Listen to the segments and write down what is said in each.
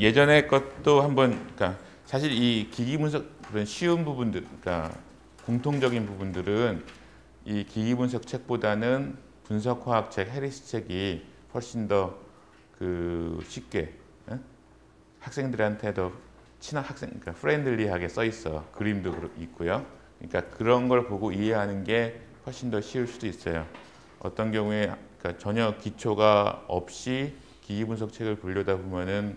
예전에 것도 한번, 그러니까 사실 이 기기 분석 그런 쉬운 부분들, 그러니까 공통적인 부분들은 이 기기 분석 책보다는 분석화학 책, 해리스 책이 훨씬 더 그 쉽게 학생들한테 더 친한 학생, 그러니까 프렌들리하게 써 있어. 그림도 있고요. 그러니까 그런 걸 보고 이해하는 게 훨씬 더 쉬울 수도 있어요. 어떤 경우에 그러니까 전혀 기초가 없이 기기 분석 책을 보려다 보면은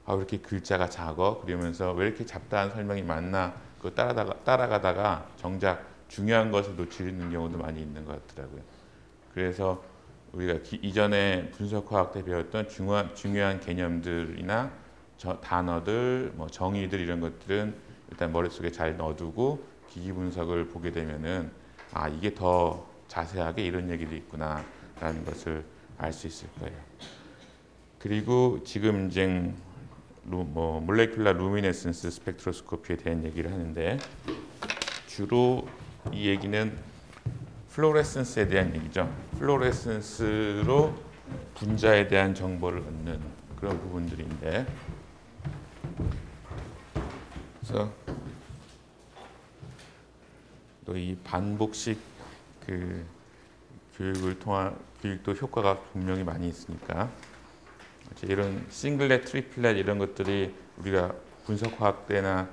왜 이렇게 글자가 작어? 그러면서 왜 이렇게 잡다한 설명이 많나? 그거 따라가다가 정작 중요한 것을 놓치는 경우도 많이 있는 것 같더라고요. 그래서 우리가 이전에 분석화학 때 배웠던 중요한 개념들이나 단어들, 뭐 정의들 이런 것들은 일단 머릿속에 잘 넣어두고 기기 분석을 보게 되면은 이게 더 자세하게 이런 얘기도 있구나 라는 것을 알 수 있을 거예요. 그리고 지금 이제 몰레큘러 루미네센스 스펙트로스코피에 대한 얘기를 하는데 주로 이 얘기는 플로레센스에 대한 얘기죠. 플로레센스로 분자에 대한 정보를 얻는 그런 부분들인데, 그래서 또 이 반복식 그 교육도 효과가 분명히 많이 있으니까 이런 싱글렛, 트리플렛 이런 것들이 우리가 분석화학 때나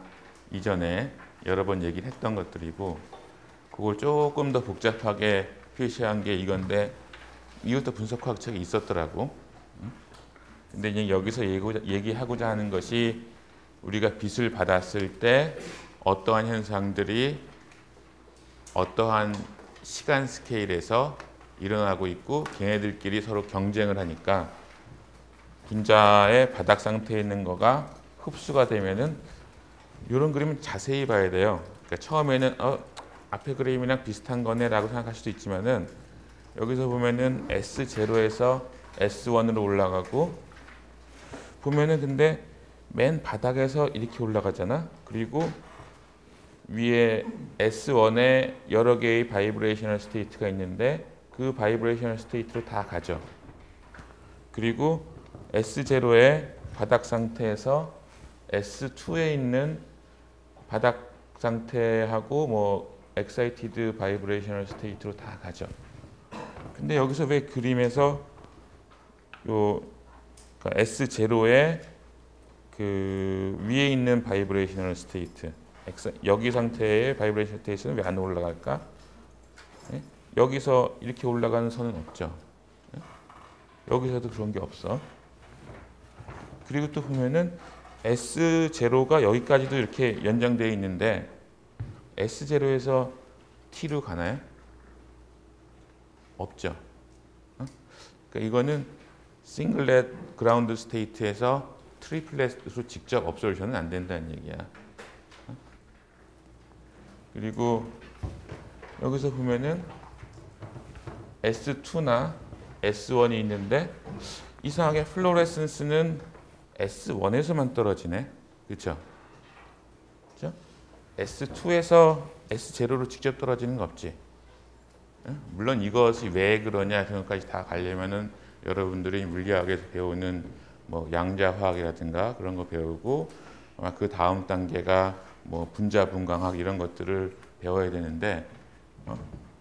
이전에 여러 번 얘기를 했던 것들이고, 그걸 조금 더 복잡하게 표시한 게 이건데 이것도 분석화학 책에 있었더라고. 근데 이제 여기서 얘기하고자 하는 것이 우리가 빛을 받았을 때 어떠한 현상들이 어떠한 시간 스케일에서 일어나고 있고 걔네들끼리 서로 경쟁을 하니까 분자의 바닥 상태에 있는 거가 흡수가 되면은 이런 그림은 자세히 봐야 돼요. 그러니까 처음에는 앞에 그림이랑 비슷한 거네라고 생각할 수도 있지만은 여기서 보면은 S0에서 S1으로 올라가고 보면은 근데 맨 바닥에서 이렇게 올라가잖아. 그리고 위에 S1에 여러 개의 바이브레이셔널 스테이트가 있는데 그 바이브레이셔널 스테이트로 다 가죠. 그리고 S0의 바닥 상태에서 S2에 있는 바닥 상태하고 뭐 excited vibrational state로 다 가죠. 근데 여기서 왜 그림에서 그러니까 S0의 그 위에 있는 바이브레이셔널 스테이트, 여기 상태의 바이브레이셔널 스테이트는 왜 안 올라갈까? 네? 여기서 이렇게 올라가는 선은 없죠. 네? 여기서도 그런 게 없어. 그리고 또 보면은 S0가 여기까지도 이렇게 연장되어 있는데 S0에서 T로 가나요? 없죠. 그러니까 이거는 싱글렛 그라운드 스테이트에서 트리플렛으로 직접 업솔션은 안 된다는 얘기야. 그리고 여기서 보면은 S2나 S1이 있는데 이상하게 플로레센스는 S1에서만 떨어지네. 그렇죠? 그렇죠? S2에서 S0로 직접 떨어지는 거 없지. 물론 이것이 왜 그러냐 그런까지 다 가려면은 여러분들이 물리학에서 배우는 뭐 양자화학이라든가 그런 거 배우고 아마 그 다음 단계가 뭐 분자 분광학 이런 것들을 배워야 되는데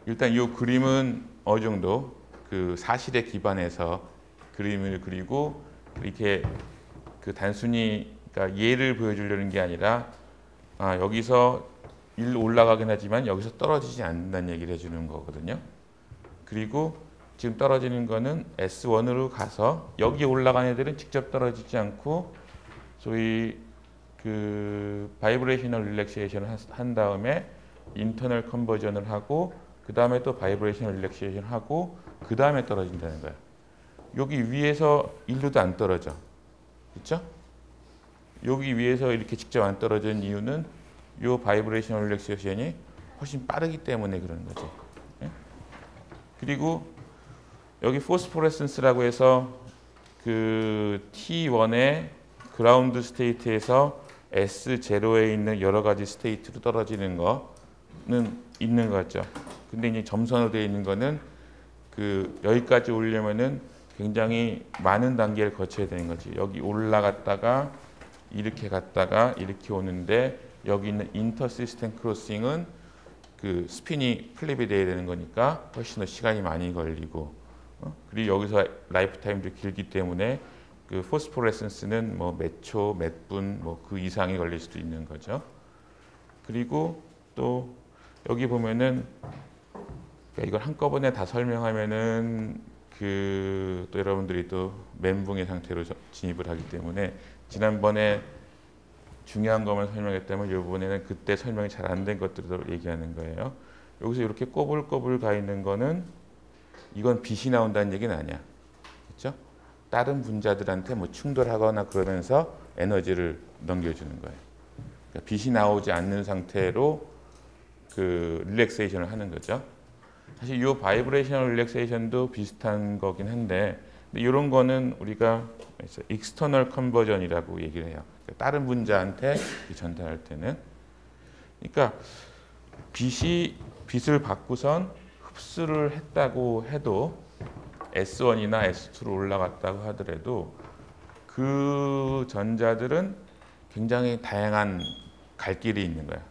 일단 이 그림은 어느 정도 그 사실에 기반해서 그림을 그리고 이렇게 그 단순히 그러니까 예를 보여주려는 게 아니라 여기서 일로 올라가긴 하지만 여기서 떨어지지 않는다는 얘기를 해주는 거거든요. 그리고 지금 떨어지는 거는 S1으로 가서 여기 올라간 애들은 직접 떨어지지 않고 소위 그 바이브레이셔널 릴렉세이션을 한 다음에 인터널 컨버전을 하고 그 다음에 또 바이브레이셔널 릴렉세이션을 하고 그 다음에 떨어진다는 거예요. 여기 위에서 일로도 안 떨어져. 그렇죠? 여기 위에서 이렇게 직접 안 떨어지는 이유는 이 바이브레이셔널 릴렉세이션이 훨씬 빠르기 때문에 그런 거지. 예? 그리고 여기 포스포레센스라고 해서 그 T1의 그라운드 스테이트에서 S0에 있는 여러 가지 스테이트로 떨어지는 거는 있는 것 같죠. 근데 이제 점선으로 되어 있는 거는 그 여기까지 오려면은 굉장히 많은 단계를 거쳐야 되는 거지. 여기 올라갔다가 이렇게 갔다가 이렇게 오는데 여기 있는 인터 시스템 크로싱은 그 스핀이 플립이 돼야 되는 거니까 훨씬 더 시간이 많이 걸리고 그리고 여기서 라이프 타임도 길기 때문에 그 포스포레센스는 뭐 몇 초, 몇 분 뭐 그 이상이 걸릴 수도 있는 거죠. 그리고 또 여기 보면은 이걸 한꺼번에 다 설명하면은 그 또 여러분들이 또 멘붕의 상태로 진입을 하기 때문에 지난번에 중요한 것만 설명했다면 이번에는 그때 설명이 잘 안 된 것들을 얘기하는 거예요. 여기서 이렇게 꼬불꼬불 가 있는 거는 이건 빛이 나온다는 얘기는 아니야. 그렇죠? 다른 분자들한테 뭐 충돌하거나 그러면서 에너지를 넘겨주는 거예요. 그러니까 빛이 나오지 않는 상태로 그 릴렉세이션을 하는 거죠. 사실 이 바이브레이셔널 릴렉세이션도 비슷한 거긴 한데 이런 거는 우리가 익스터널 컨버전이라고 얘기를 해요. 다른 분자한테 전달할 때는. 그러니까 빛을 받고선 흡수를 했다고 해도 S1이나 S2로 올라갔다고 하더라도 그 전자들은 굉장히 다양한 갈 길이 있는 거야.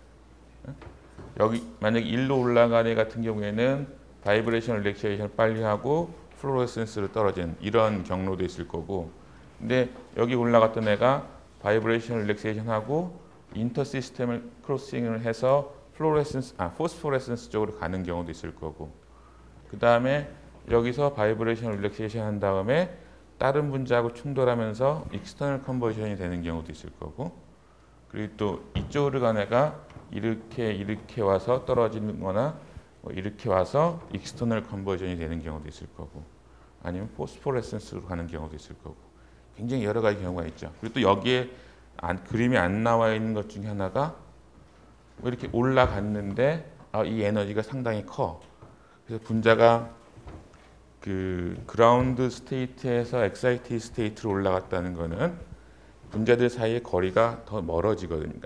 여기 만약에 1로 올라간 애 같은 경우에는 바이브레이션 릴렉세이션을 빨리 하고 플로레센스로 떨어지는 이런 경로도 있을 거고, 근데 여기 올라갔던 애가 바이브레이션 릴렉세이션 하고 인터 시스템을 크로싱을 해서 포스포레센스 쪽으로 가는 경우도 있을 거고, 그 다음에 여기서 바이브레이션 릴렉세이션 한 다음에 다른 분자하고 충돌하면서 익스터널 컨버전이 되는 경우도 있을 거고, 그리고 또 이쪽으로 간 애가 이렇게 와서 떨어지는 거나 뭐 이렇게 와서 익스터널 컨버전이 되는 경우도 있을 거고, 아니면 포스포레센스로 가는 경우도 있을 거고, 굉장히 여러 가지 경우가 있죠. 그리고 또 여기에 그림이 안 나와 있는 것 중에 하나가 뭐 이렇게 올라갔는데 이 에너지가 상당히 커. 그래서 분자가 그 그라운드 스테이트에서 엑사이티드 스테이트로 올라갔다는 거는 분자들 사이의 거리가 더 멀어지거든요.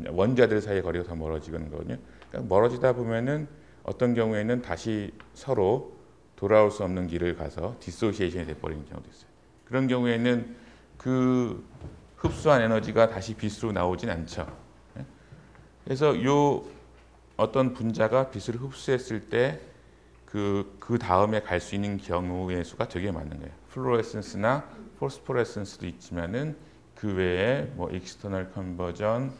원자들 사이의 거리가 더 멀어지거든요. 그러니까 멀어지다 보면은 어떤 경우에는 다시 서로 돌아올 수 없는 길을 가서 디소시에이션이 돼버리는 경우도 있어요. 그런 경우에는 그 흡수한 에너지가 다시 빛으로 나오진 않죠. 그래서 요 어떤 분자가 빛을 흡수했을 때 그 다음에 갈 수 있는 경우의 수가 되게 많은 거예요. 플로레센스나 포스포레센스도 있지만은 그 외에 뭐 익스터널 컨버전,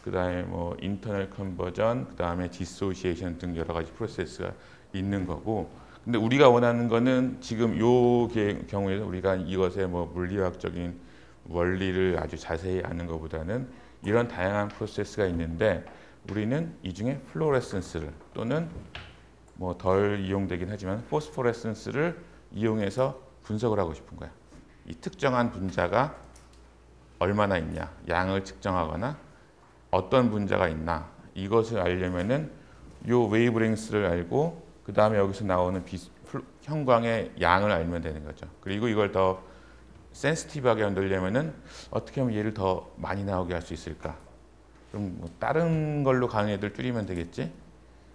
그다음에 뭐 인터널 컨버전, 그다음에 디소시에이션 등 여러 가지 프로세스가 있는 거고. 근데 우리가 원하는 거는 지금 요 경우에는 우리가 이것의 뭐 물리학적인 원리를 아주 자세히 아는 것보다는 이런 다양한 프로세스가 있는데 우리는 이 중에 플로레센스를 또는 뭐 덜 이용되긴 하지만 포스포레센스를 이용해서 분석을 하고 싶은 거야. 이 특정한 분자가 얼마나 있냐, 양을 측정하거나 어떤 분자가 있나 이것을 알려면은 요 웨이브랭스를 알고 그 다음에 여기서 나오는 형광의 양을 알면 되는 거죠. 그리고 이걸 더 센시티브하게 만들려면은 어떻게 하면 얘를 더 많이 나오게 할 수 있을까? 그럼 뭐 다른 걸로 가는 애들 줄이면 되겠지?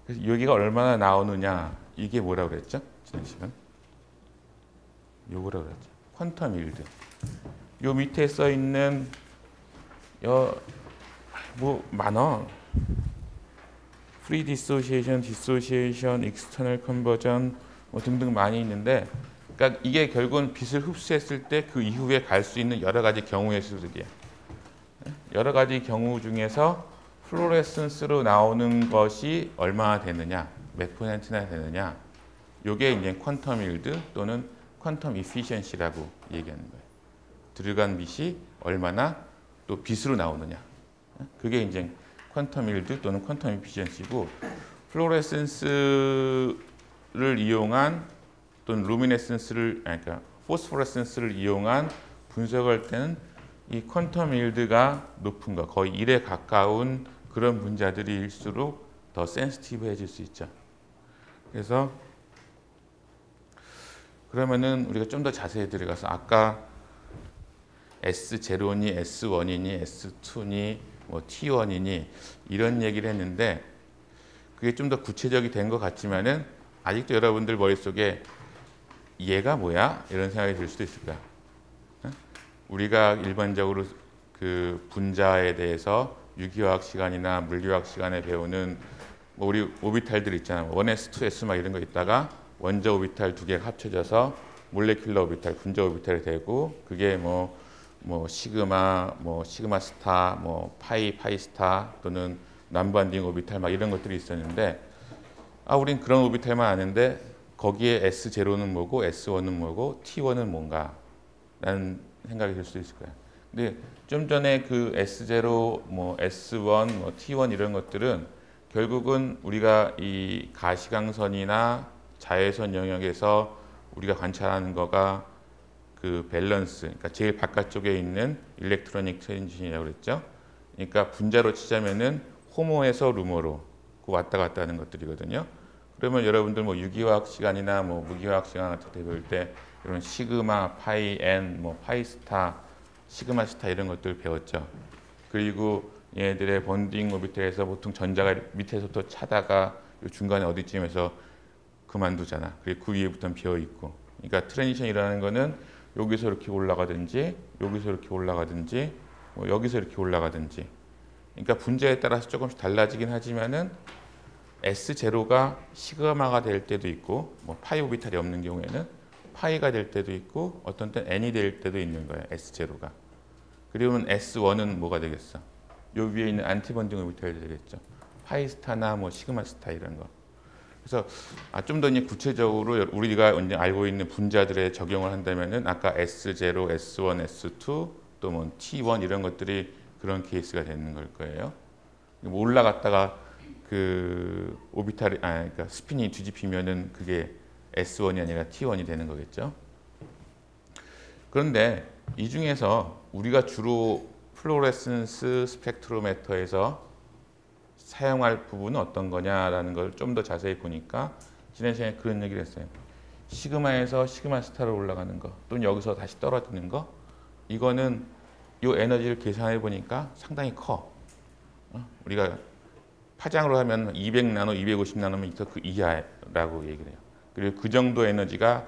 그래서 여기가 얼마나 나오느냐 이게 뭐라고 그랬죠? 지난 시간 요거라고 그랬죠. 퀀텀 일드. 요 밑에 써 있는 뭐 많아. 프리 디소시에이션, 디소시에이션, 익스터널 컨버전 뭐 등등 많이 있는데, 그러니까 이게 결국은 빛을 흡수했을 때 그 이후에 갈 수 있는 여러 가지 경우의 수들이야. 여러 가지 경우 중에서 플로레센스로 나오는 것이 얼마나 되느냐, 몇 퍼센트나 되느냐, 이게 이제 퀀텀 일드 또는 퀀텀 이피션시라고 얘기하는 거예요. 들어간 빛이 얼마나 또 빛으로 나오느냐. 그게 이제 퀀텀 일드 또는 퀀텀 이피션시고, 플로레센스를 이용한 또는 루미네센스를 그러니까 포스포레센스를 이용한 분석할 때는 이 퀀텀 일드가 높은 거, 거의 1에 가까운 그런 분자들일수록 더 센시티브해질 수 있죠. 그래서 그러면은 우리가 좀 더 자세히 들어가서 아까 S0니 S1이니 S2니 뭐 T1이니 이런 얘기를 했는데 그게 좀 더 구체적이 된 것 같지만은 아직도 여러분들 머릿속에 얘가 뭐야? 이런 생각이 들 수도 있을 거야. 우리가 일반적으로 그 분자에 대해서 유기화학 시간이나 물리화학 시간에 배우는 뭐 우리 오비탈들 있잖아요. 1s, 2s 막 이런 거 있다가 원자 오비탈 두 개가 합쳐져서 몰레큘러 오비탈, 분자 오비탈이 되고 그게 뭐 시그마, 뭐 시그마 스타, 뭐 파이 스타 또는 난반딩 오비탈 막 이런 것들이 있었는데 우린 그런 오비탈만 아는데 거기에 S0는 뭐고 S1은 뭐고 T1은 뭔가 라는 생각이 들 수도 있을 거예요. 근데 좀 전에 그 S0, 뭐 S1, 뭐 T1 이런 것들은 결국은 우리가 이 가시광선이나 자외선 영역에서 우리가 관찰하는 거가 그 밸런스, 그러니까 제일 바깥쪽에 있는 일렉트로닉 트랜지션이라고 그랬죠. 그러니까 분자로 치자면은 호모에서 루머로 그 왔다 갔다 하는 것들이거든요. 그러면 여러분들 뭐 유기화학 시간이나 뭐 무기화학 시간 같은 데 배울 때 이런 시그마, 파이, N, 뭐 파이 스타, 시그마 스타 이런 것들 배웠죠. 그리고 얘네들의 번딩 오비탈에서 보통 전자가 밑에서부터 차다가 중간에 어디쯤에서 그만두잖아. 그리고 그 위에부터는 비어 있고. 그러니까 트랜지션이라는 거는 여기서 이렇게 올라가든지, 여기서 이렇게 올라가든지, 뭐 여기서 이렇게 올라가든지. 그러니까 분자에 따라서 조금씩 달라지긴 하지만은 S0가 시그마가 될 때도 있고, 뭐 파이 오비탈이 없는 경우에는 파이가 될 때도 있고, 어떤 때는 N이 될 때도 있는 거예요. S0가. 그러면 S1은 뭐가 되겠어? 요 위에 있는 안티번딩 오비탈이 되겠죠. 파이 스타나 뭐 시그마 스타 이런 거. 그래서 좀 더 구체적으로 우리가 이제 알고 있는 분자들에 적용을 한다면은 아까 S0, S1, S2 또 뭐 T1 이런 것들이 그런 케이스가 되는 걸 거예요. 뭐 올라갔다가 그 오비탈이 그러니까 스핀이 뒤집히면은 그게 S1이 아니라 T1이 되는 거겠죠. 그런데 이 중에서 우리가 주로 플로레센스 스펙트로메터에서 사용할 부분은 어떤 거냐라는 걸 좀 더 자세히 보니까 지난 시간에 그런 얘기를 했어요. 시그마에서 시그마 스타로 올라가는 거 또는 여기서 다시 떨어지는 거 이거는 이 에너지를 계산해 보니까 상당히 커. 우리가 파장으로 하면 200나노, 250나노미터 그 이하라고 얘기를 해요. 그리고 그 정도 에너지가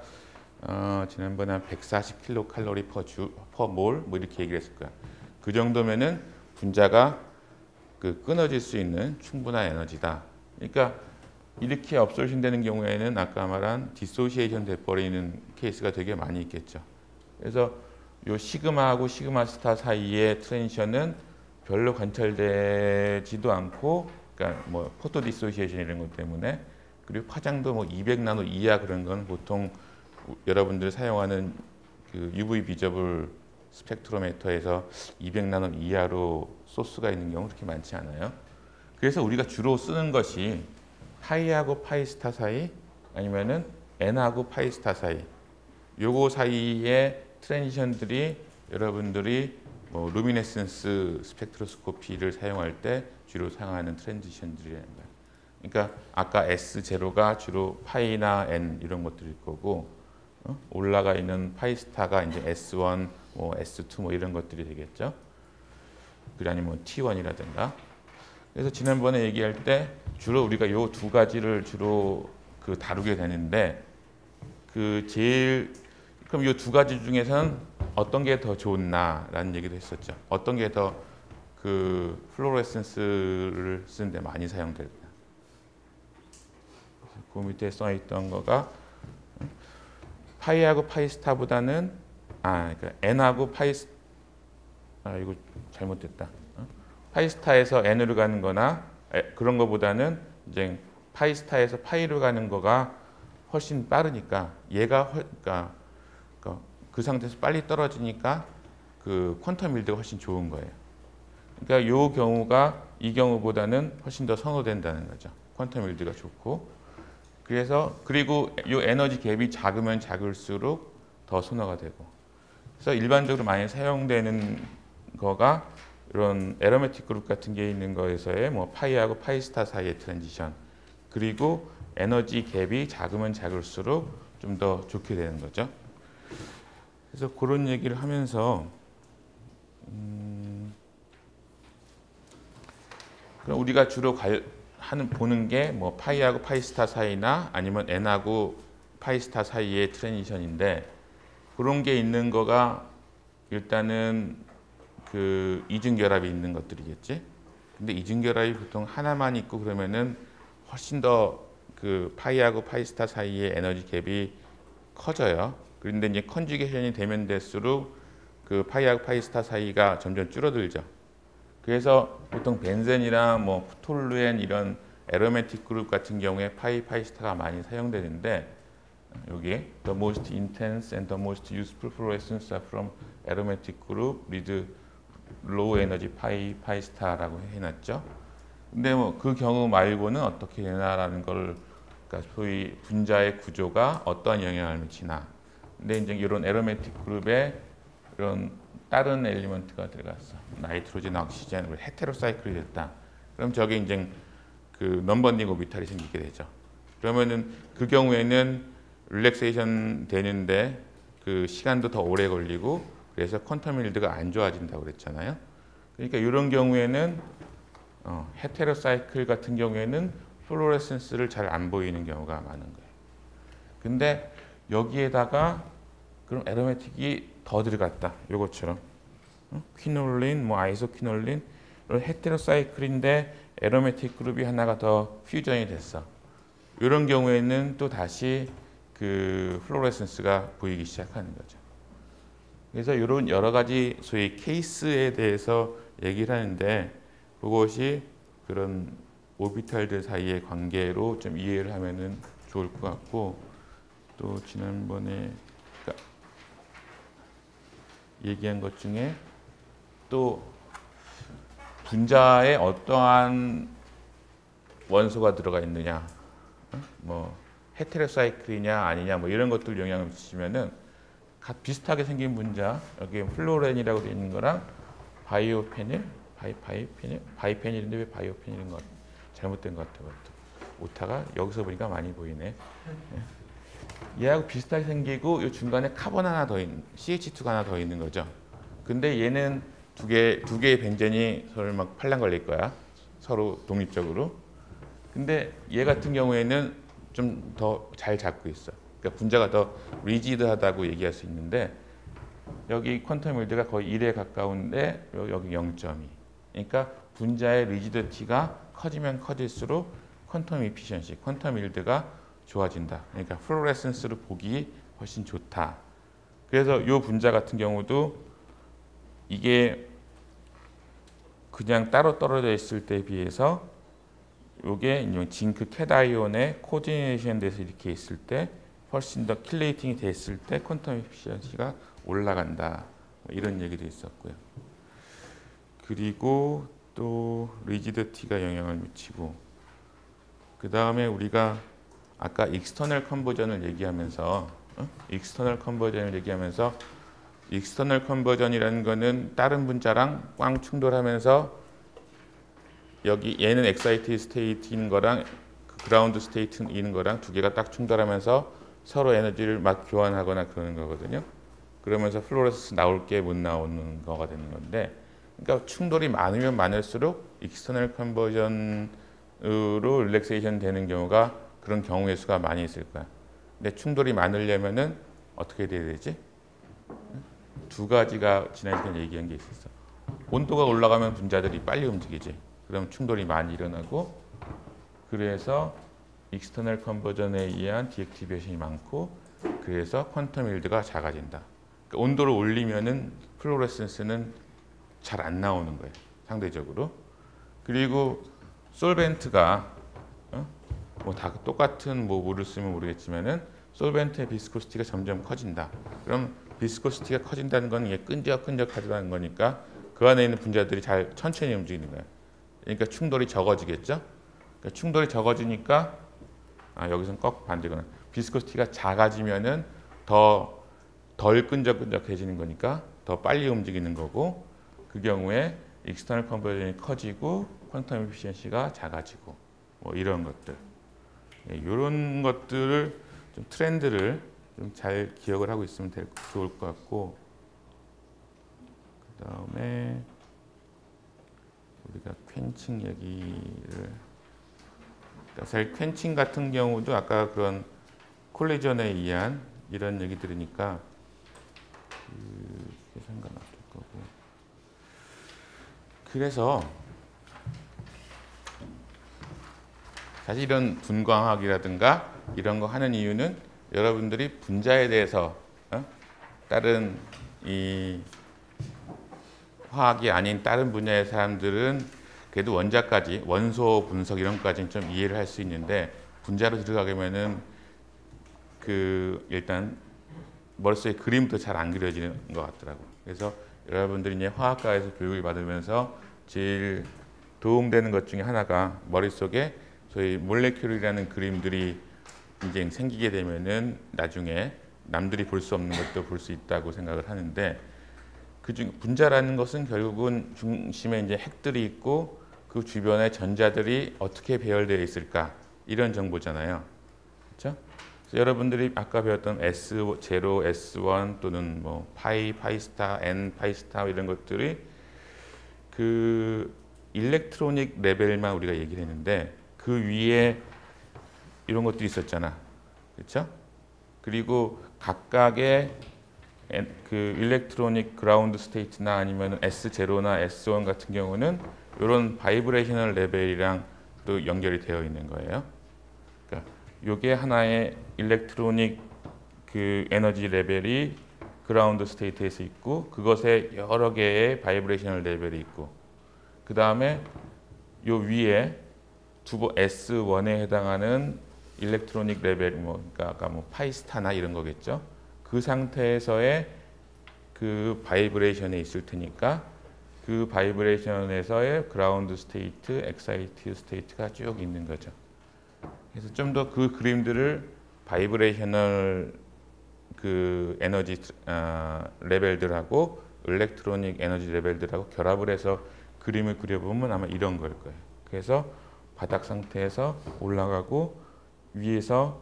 지난번에 한 140kcal per mol 뭐 이렇게 얘기를 했을 거야. 그 정도면은 분자가 그 끊어질 수 있는 충분한 에너지다. 그러니까 이렇게 업솔션 되는 경우에는 아까 말한 디소시에이션 돼버리는 케이스가 되게 많이 있겠죠. 그래서 요 시그마하고 시그마 스타 사이의 트랜지션은 별로 관찰되지도 않고, 그러니까 뭐 포토 디소시에이션 이런 것 때문에 그리고 파장도 뭐 200나노 이하 그런 건 보통 여러분들 사용하는 그 UV 비저블 스펙트로메터에서 200나노 이하로 소스가 있는 경우 그렇게 많지 않아요. 그래서 우리가 주로 쓰는 것이 파이하고 파이스타 사이 아니면은 N하고 파이스타 사이 요거 사이의 트랜지션들이 여러분들이 뭐 루미네센스 스펙트로스코피를 사용할 때 주로 사용하는 트랜지션들이라는 거예요. 그러니까 아까 S0가 주로 파이나 N 이런 것들일 거고 올라가 있는 파이스타가 이제 S1, 뭐 S2 뭐 이런 것들이 되겠죠. 그리고 아니면 T1이라든가. 그래서 지난번에 얘기할 때 주로 우리가 요 두 가지를 주로 그 다루게 되는데 그 제일 그럼 요 두 가지 중에서는 어떤 게 더 좋나라는 얘기도 했었죠. 어떤 게 더 그 플로레센스를 쓰는데 많이 사용될까? 그 밑에 써 있던 거가 파이하고 파이스타보다는 그러니까 N하고 이거 잘못됐다. 파이스타에서 N으로 가는 거나 그런 거보다는 이제 파이스타에서 파이로 가는 거가 훨씬 빠르니까 얘가 그러니까 그 상태에서 빨리 떨어지니까 그 퀀텀 밀드가 훨씬 좋은 거예요. 그러니까 요 경우가 이 경우보다는 훨씬 더 선호된다는 거죠. 퀀텀 밀드가 좋고 그래서 그리고 요 에너지 갭이 작으면 작을수록 더 선호가 되고 그래서 일반적으로 많이 사용되는 거가 이런 에러메틱 그룹 같은 게 있는 거에서의 뭐 파이하고 파이스타 사이의 트랜지션 그리고 에너지 갭이 작으면 작을수록 좀 더 좋게 되는 거죠. 그래서 그런 얘기를 하면서 그럼 우리가 주로 보는 게 뭐 파이하고 파이스타 사이나 아니면 N하고 파이스타 사이의 트랜지션인데 그런 게 있는 거가 일단은 그 이중 결합이 있는 것들이겠지. 근데 이중 결합이 보통 하나만 있고 그러면은 훨씬 더 그 파이하고 파이 스타 사이의 에너지 갭이 커져요. 그런데 이제 컨주게이션이 되면 될수록 그 파이하고 파이 스타 사이가 점점 줄어들죠. 그래서 보통 벤젠이랑 뭐 푸톨루엔 이런 에로매틱 그룹 같은 경우에 파이 스타가 많이 사용되는데, 여기 the most intense and the most useful fluorescence are from aromatic group with low energy 파이 스타라고 해놨죠. 근데 뭐 그 경우 말고는 어떻게 되나라는 걸, 그러니까 소위 분자의 구조가 어떤 영향을 미치나. 근데 이제 이런 에로매틱 그룹에 이런 다른 엘리먼트가 들어갔어. 나이트로젠, 옥시젠, 헤테로사이클이 됐다. 그럼 저게 이제 그 넘버링 오비탈이 생기게 되죠. 그러면은 그 경우에는 릴렉세이션 되는데 그 시간도 더 오래 걸리고, 그래서 퀀텀 일드가 안 좋아진다고 그랬잖아요. 그러니까 이런 경우에는 헤테로사이클 같은 경우에는 플로레센스를 잘 안 보이는 경우가 많은 거예요. 근데 여기에다가 그럼 에로매틱이 더 들어갔다. 요것처럼 퀴놀린, 뭐 아이소퀴놀린, 이런 헤테로사이클인데 에로매틱 그룹이 하나가 더 퓨전이 됐어. 이런 경우에는 또 다시 그 플로레센스가 보이기 시작하는 거죠. 그래서 이런 여러 가지 소위 케이스에 대해서 얘기를 하는데, 그것이 그런 오비탈들 사이의 관계로 좀 이해를 하면은 좋을 것 같고, 또 지난번에 얘기한 것 중에 또 분자에 어떠한 원소가 들어가 있느냐, 뭐 헤테로사이클이냐 아니냐, 뭐 이런 것들 영향을 미치면은 비슷하게 생긴 분자, 여기 플로렌이라고 되어 있는 거랑 바이오페닐, 바이페닐인데 왜 바이오페닐인 것 같아? 잘못된 것 같아. 오타가 여기서 보니까 많이 보이네. 얘하고 비슷하게 생기고 이 중간에 카본 하나 더 있는, CH2가 하나 더 있는 거죠. 근데 얘는 두 개의 벤젠이 서로 막 팔랑 걸릴 거야. 서로 독립적으로. 근데 얘 같은 경우에는 좀 더 잘 잡고 있어. 그러니까 분자가 더 리지드하다고 얘기할 수 있는데, 여기 퀀텀 일드가 거의 1에 가까운데 여기 0.2. 그러니까 분자의 리지드티가 커지면 커질수록 퀀텀 이피션시, 퀀텀 일드가 좋아진다. 그러니까 플로레센스로 보기 훨씬 좋다. 그래서 이 분자 같은 경우도 이게 그냥 따로 떨어져 있을 때에 비해서 이게 징크 캣아이온의 코디네이션 돼서 이렇게 있을 때 훨씬 더 킬레이팅이 됐을 때 퀀텀 에피시언시가 올라간다. 이런 얘기도 있었고요. 그리고 또 리지드티가 영향을 미치고, 그 다음에 우리가 아까 익스터널 컨버전을 얘기하면서 익스터널 컨버전이라는 거는 다른 분자랑 꽝 충돌하면서 여기 얘는 엑사이티드 스테이트인 거랑 그라운드 스테이트인 거랑 두 개가 딱 충돌하면서 서로 에너지를 막 교환하거나 그러는 거거든요. 그러면서 플로레센스 나올 게 못 나오는 거가 되는 건데, 그러니까 충돌이 많으면 많을수록 익스터널 컨버전으로 릴렉세이션 되는 경우가, 그런 경우의 수가 많이 있을 거야. 근데 충돌이 많으려면은 어떻게 돼야 되지? 두 가지가 지난 시간에 얘기한 게 있었어. 온도가 올라가면 분자들이 빨리 움직이지. 그럼 충돌이 많이 일어나고, 그래서 익스터널 컨버전에 의한 디액티베이션이 많고, 그래서 퀀텀 일드가 작아진다. 그러니까 온도를 올리면은 플로레센스는 잘 안 나오는 거예요, 상대적으로. 그리고 솔벤트가 뭐 다 똑같은 뭐 물을 쓰면 모르겠지만은 솔벤트의 비스코시티가 점점 커진다. 그럼 비스코시티가 커진다는 건 이게 끈적끈적하다는 거니까 그 안에 있는 분자들이 잘 천천히 움직이는 거예요. 그러니까 충돌이 적어지겠죠. 그러니까 충돌이 적어지니까 여기서는 꼭 반대거나 비스코시티가 작아지면은 덜 끈적끈적해지는 거니까 더 빨리 움직이는 거고, 그 경우에 익스터널 컨버전이 커지고 퀀텀 에피시언시가 작아지고, 뭐 이런 것들. 이런 것들을 좀 트렌드를 좀 잘 기억을 하고 있으면 좋을 것 같고, 그 다음에 우리가 퀸칭 얘기를, 사실 퀸칭 같은 경우도 아까 그런 콜리전에 의한 이런 얘기 들으니까 그게 상관없을 거고, 그래서 사실 이런 분광학이라든가 이런 거 하는 이유는 여러분들이 분자에 대해서 다른 이 화학이 아닌 다른 분야의 사람들은 그래도 원자까지 원소 분석 이런 것까지는 좀 이해를 할 수 있는데 분자로 들어가면은 그 일단 머릿속에 그림도 잘 안 그려지는 것 같더라고. 그래서 여러분들이 이제 화학과에서 교육을 받으면서 제일 도움되는 것 중에 하나가 머릿속에 소위 몰레큘이라는 그림들이 이제 생기게 되면은 나중에 남들이 볼 수 없는 것도 볼 수 있다고 생각을 하는데 그중 분자라는 것은 결국은 중심에 이제 핵들이 있고 그 주변에 전자들이 어떻게 배열되어 있을까 이런 정보잖아요. 그렇죠? 여러분들이 아까 배웠던 S0, S1 또는 뭐 파이스타, N 파이스타 이런 것들이 그 일렉트로닉 레벨만 우리가 얘기를 했는데 그 위에 이런 것들이 있었잖아. 그렇죠? 그리고 각각의 그 일렉트로닉 그라운드 스테이트나 아니면 S0나 S1 같은 경우는 이런 바이브레이셔널 레벨이랑 또 연결이 되어 있는 거예요. 그러니까 이게 하나의 일렉트로닉 그 에너지 레벨이 그라운드 스테이트에서 있고 그것에 여러 개의 바이브레이셔널 레벨이 있고 그 다음에 요 위에 S1에 해당하는 일렉트로닉 레벨 그러니까 아까 뭐 파이스타나 이런 거겠죠. 그 상태에서의 그 바이브레이션에 있을 테니까 그 바이브레이션에서의 그라운드 스테이트, 엑사이티드 스테이트가 쭉 있는 거죠. 그래서 좀 더 그 그림들을 바이브레이셔널 그 에너지 레벨들하고 일렉트로닉 에너지 레벨들하고 결합을 해서 그림을 그려보면 아마 이런 걸 거예요. 그래서 바닥 상태에서 올라가고 위에서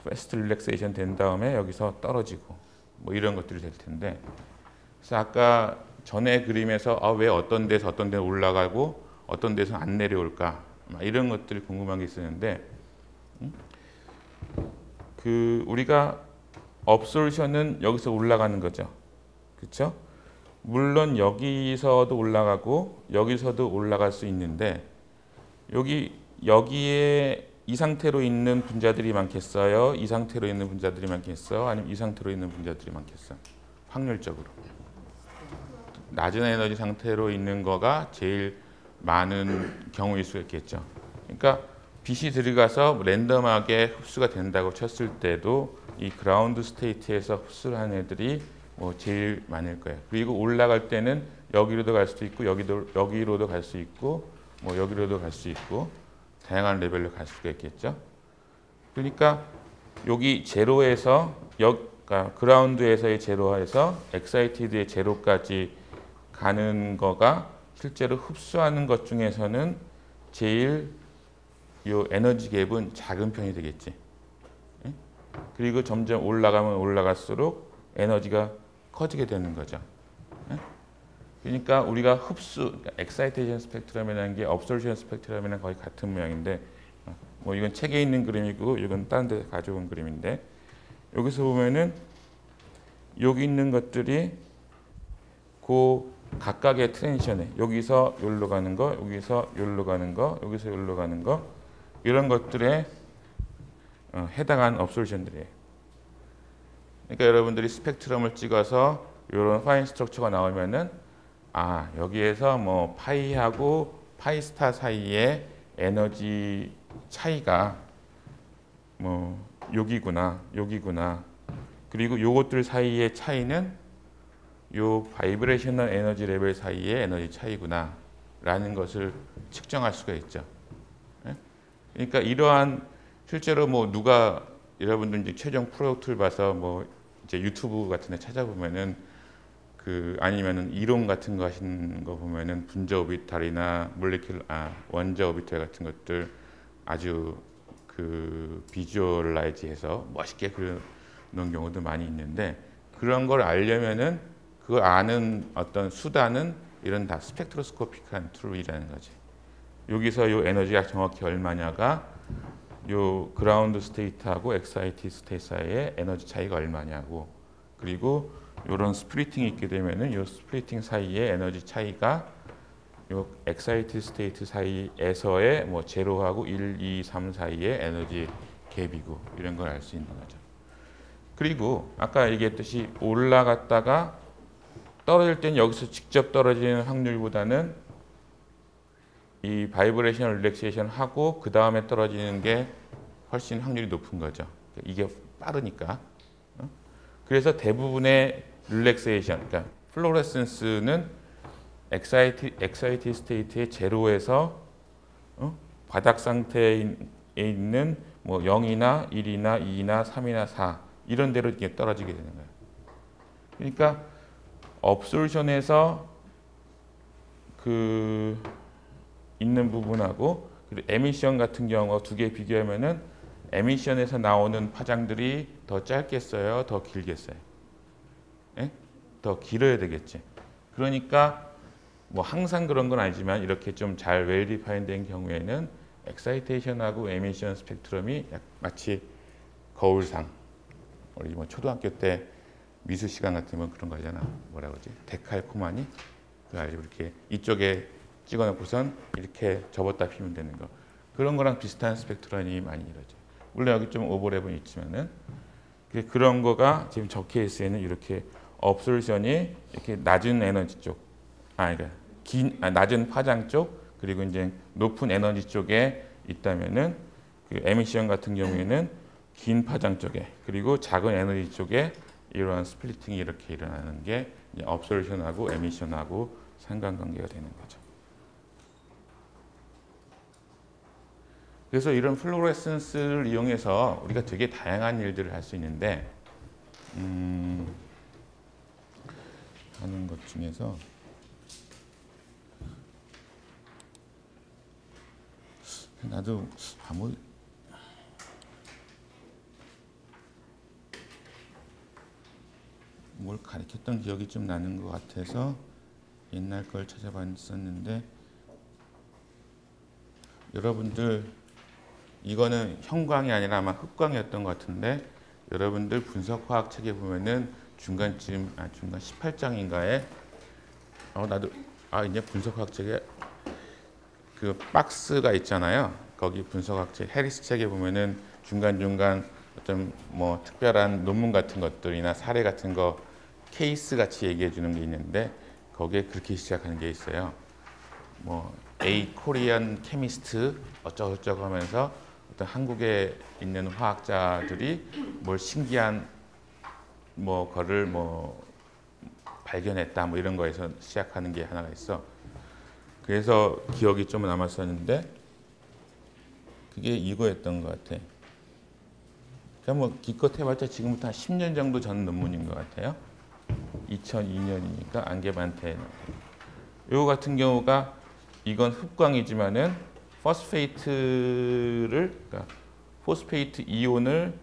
패스트 릴렉세이션 된 다음에 여기서 떨어지고 뭐 이런 것들이 될 텐데 그래서 아까 전에 그림에서 왜 어떤 데서 어떤 데 올라가고 어떤 데서 안 내려올까 이런 것들이 궁금한 게 있었는데 그 우리가 업솔션은 여기서 올라가는 거죠. 그렇죠? 물론 여기서도 올라가고 여기서도 올라갈 수 있는데 여기에 이 상태로 있는 분자들이 많겠어요? 이 상태로 있는 분자들이 많겠어요? 아니면 이 상태로 있는 분자들이 많겠어요? 확률적으로. 낮은 에너지 상태로 있는 거가 제일 많은 경우일 수 있겠죠. 그러니까 빛이 들어가서 랜덤하게 흡수가 된다고 쳤을 때도 이 그라운드 스테이트에서 흡수를 하는 애들이 뭐 제일 많을 거예요. 그리고 올라갈 때는 여기로도 갈 수도 있고 여기로도 갈 수 있고 뭐 여기로도 갈 수 있고 다양한 레벨로 갈 수가 있겠죠. 그러니까 여기 제로에서 그러니까 그라운드에서의 제로에서 엑사이티드의 제로까지 가는 거가 실제로 흡수하는 것 중에서는 제일 요 에너지 갭은 작은 편이 되겠지. 그리고 점점 올라가면 올라갈수록 에너지가 커지게 되는 거죠. 그러니까 우리가 흡수, 엑사이테이션 스펙트럼이라는 게 업솔션 스펙트럼이랑 거의 같은 모양인데 뭐 이건 책에 있는 그림이고 이건 다른 데서 가져온 그림인데 여기서 보면은 여기 있는 것들이 그 각각의 트랜지션에 여기서 여기로 가는 거, 여기서 여기로 가는 거, 여기서 여기로 가는 거 이런 것들에 해당하는 업솔션들이에요. 그러니까 여러분들이 스펙트럼을 찍어서 이런 파인 스트럭처가 나오면은 여기에서 뭐 파이하고 파이스타 사이의 에너지 차이가 뭐 여기구나. 그리고 요것들 사이의 차이는 요 바이브레이셔널 에너지 레벨 사이의 에너지 차이구나 라는 것을 측정할 수가 있죠. 그러니까 이러한 실제로 뭐 누가 여러분들 이제 최종 프로젝트를 봐서 뭐 이제 유튜브 같은 데 찾아보면은 아니면은 이론 같은 거 하시는 거 보면은 분자 오비탈이나 원자 오비탈 같은 것들 아주 비주얼라이즈해서 멋있게 그려놓은 경우도 많이 있는데 그런 걸 알려면은 그걸 아는 어떤 수단은 이런 다 스펙트로스코픽한 툴이라는 거지. 여기서 요 에너지가 정확히 얼마냐가 요 그라운드 스테이트하고 엑사이티드 스테이트 사이의 에너지 차이가 얼마냐고 그리고 이런 스플리팅이 있게 되면은 이 스플리팅 사이의 에너지 차이가 요 엑사이티드 스테이트 사이에서의 뭐 제로하고 1, 2, 3 사이의 에너지 갭이고 이런 걸 알 수 있는 거죠. 그리고 아까 얘기했듯이 올라갔다가 떨어질 땐 여기서 직접 떨어지는 확률보다는 이 바이브레이션 릴렉세이션 하고 그 다음에 떨어지는 게 훨씬 확률이 높은 거죠. 이게 빠르니까. 그래서 대부분의 릴렉세이션, 그러니까 플로레센스는 엑사이티 스테이트의 제로에서 바닥 상태에 있는 뭐 0이나 1이나 2나 3이나 4 이런 데로 이렇게 떨어지게 되는 거예요. 그러니까 업솔션에서 그 있는 부분하고 그리고 에미션 같은 경우 두 개 비교하면은 에미션에서 나오는 파장들이 더 짧겠어요, 더 길겠어요? 예? 더 길어야 되겠지. 그러니까 뭐 항상 그런 건 아니지만 이렇게 좀 잘 웰 디파인된 경우에는 엑사이테이션하고 에미션 스펙트럼이 마치 거울상. 우리 뭐 초등학교 때 미술 시간 같으면 그런 거 하잖아. 뭐라 그러지? 데칼코마니? 그거 알지? 이렇게 이쪽에 찍어놓고선 이렇게 접었다 피면 되는 거. 그런 거랑 비슷한 스펙트럼이 많이 이루어져. 물론 여기 좀 오버랩은 있지만은 그런 거가 지금 저 케이스에는 이렇게 업솔션이 이렇게 낮은 에너지 쪽, 그러니까 낮은 파장 쪽 그리고 이제 높은 에너지 쪽에 있다면은 그 에미션 같은 경우에는 긴 파장 쪽에 그리고 작은 에너지 쪽에 이러한 스플리팅이 이렇게 일어나는 게 업솔션하고 에미션하고 상관관계가 되는 거죠. 그래서 이런 플로레센스를 이용해서 우리가 되게 다양한 일들을 할 수 있는데 하는 것 중에서 나도 뭘 가르쳤던 기억이 좀 나는 것 같아서 옛날 걸 찾아봤었는데 여러분들 이거는 형광이 아니라 아마 흑광이었던 것 같은데 여러분들 분석화학 책에 보면은 중간 18장인가에 나도 이제 분석화학 책에 그 박스가 있잖아요. 거기 분석학 책 해리스 책에 보면은 중간중간 어떤 뭐 특별한 논문 같은 것들이나 사례 같은 거 케이스 같이 얘기해 주는 게 있는데 거기에 그렇게 시작하는 게 있어요. 뭐 A 코리안 케미스트 어쩌고저쩌고 하면서 어떤 한국에 있는 화학자들이 뭘 신기한 뭐 거를 뭐 발견했다 뭐 이런 거에서 시작하는 게 하나가 있어. 그래서 기억이 좀 남았었는데 그게 이거였던 것 같아. 그냥 뭐 기껏 해봤자 지금부터 한 10년 정도 전 논문인 것 같아요. 2002년이니까 안개반테. 요 같은 경우가 이건 흑광이지만은 그러니까 포스페이트 이온을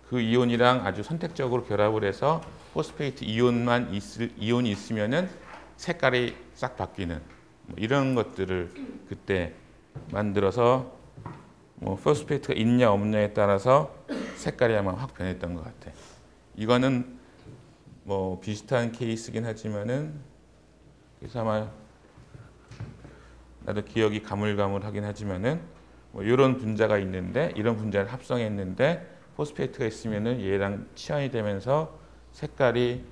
그 이온이랑 아주 선택적으로 결합을 해서 포스페이트 이온이 있으면은 색깔이 싹 바뀌는 뭐 이런 것들을 그때 만들어서 뭐 포스페이트가 있냐 없냐에 따라서 색깔이 아마 확 변했던 것 같아. 이거는 뭐 비슷한 케이스긴 하지만은 그래서 아마 나도 기억이 가물가물하긴 하지만은 뭐 이런 분자가 있는데 이런 분자를 합성했는데 포스페이트가 있으면은 얘랑 치환이 되면서 색깔이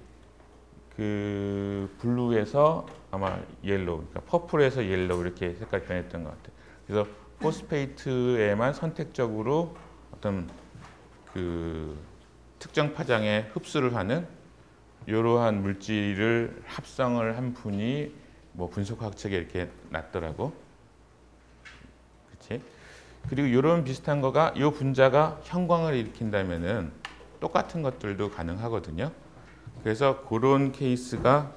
그 블루에서 아마 옐로우, 그러니까 퍼플에서 옐로우 이렇게 색깔이 변했던 것 같아요. 그래서 포스페이트에만 선택적으로 어떤 그 특정 파장에 흡수를 하는 이러한 물질을 합성을 한 분이 뭐 분석학 책에 이렇게 놨더라고. 그렇지? 그리고 이런 비슷한 거가 이 분자가 형광을 일으킨다면은 똑같은 것들도 가능하거든요. 그래서 그런 케이스가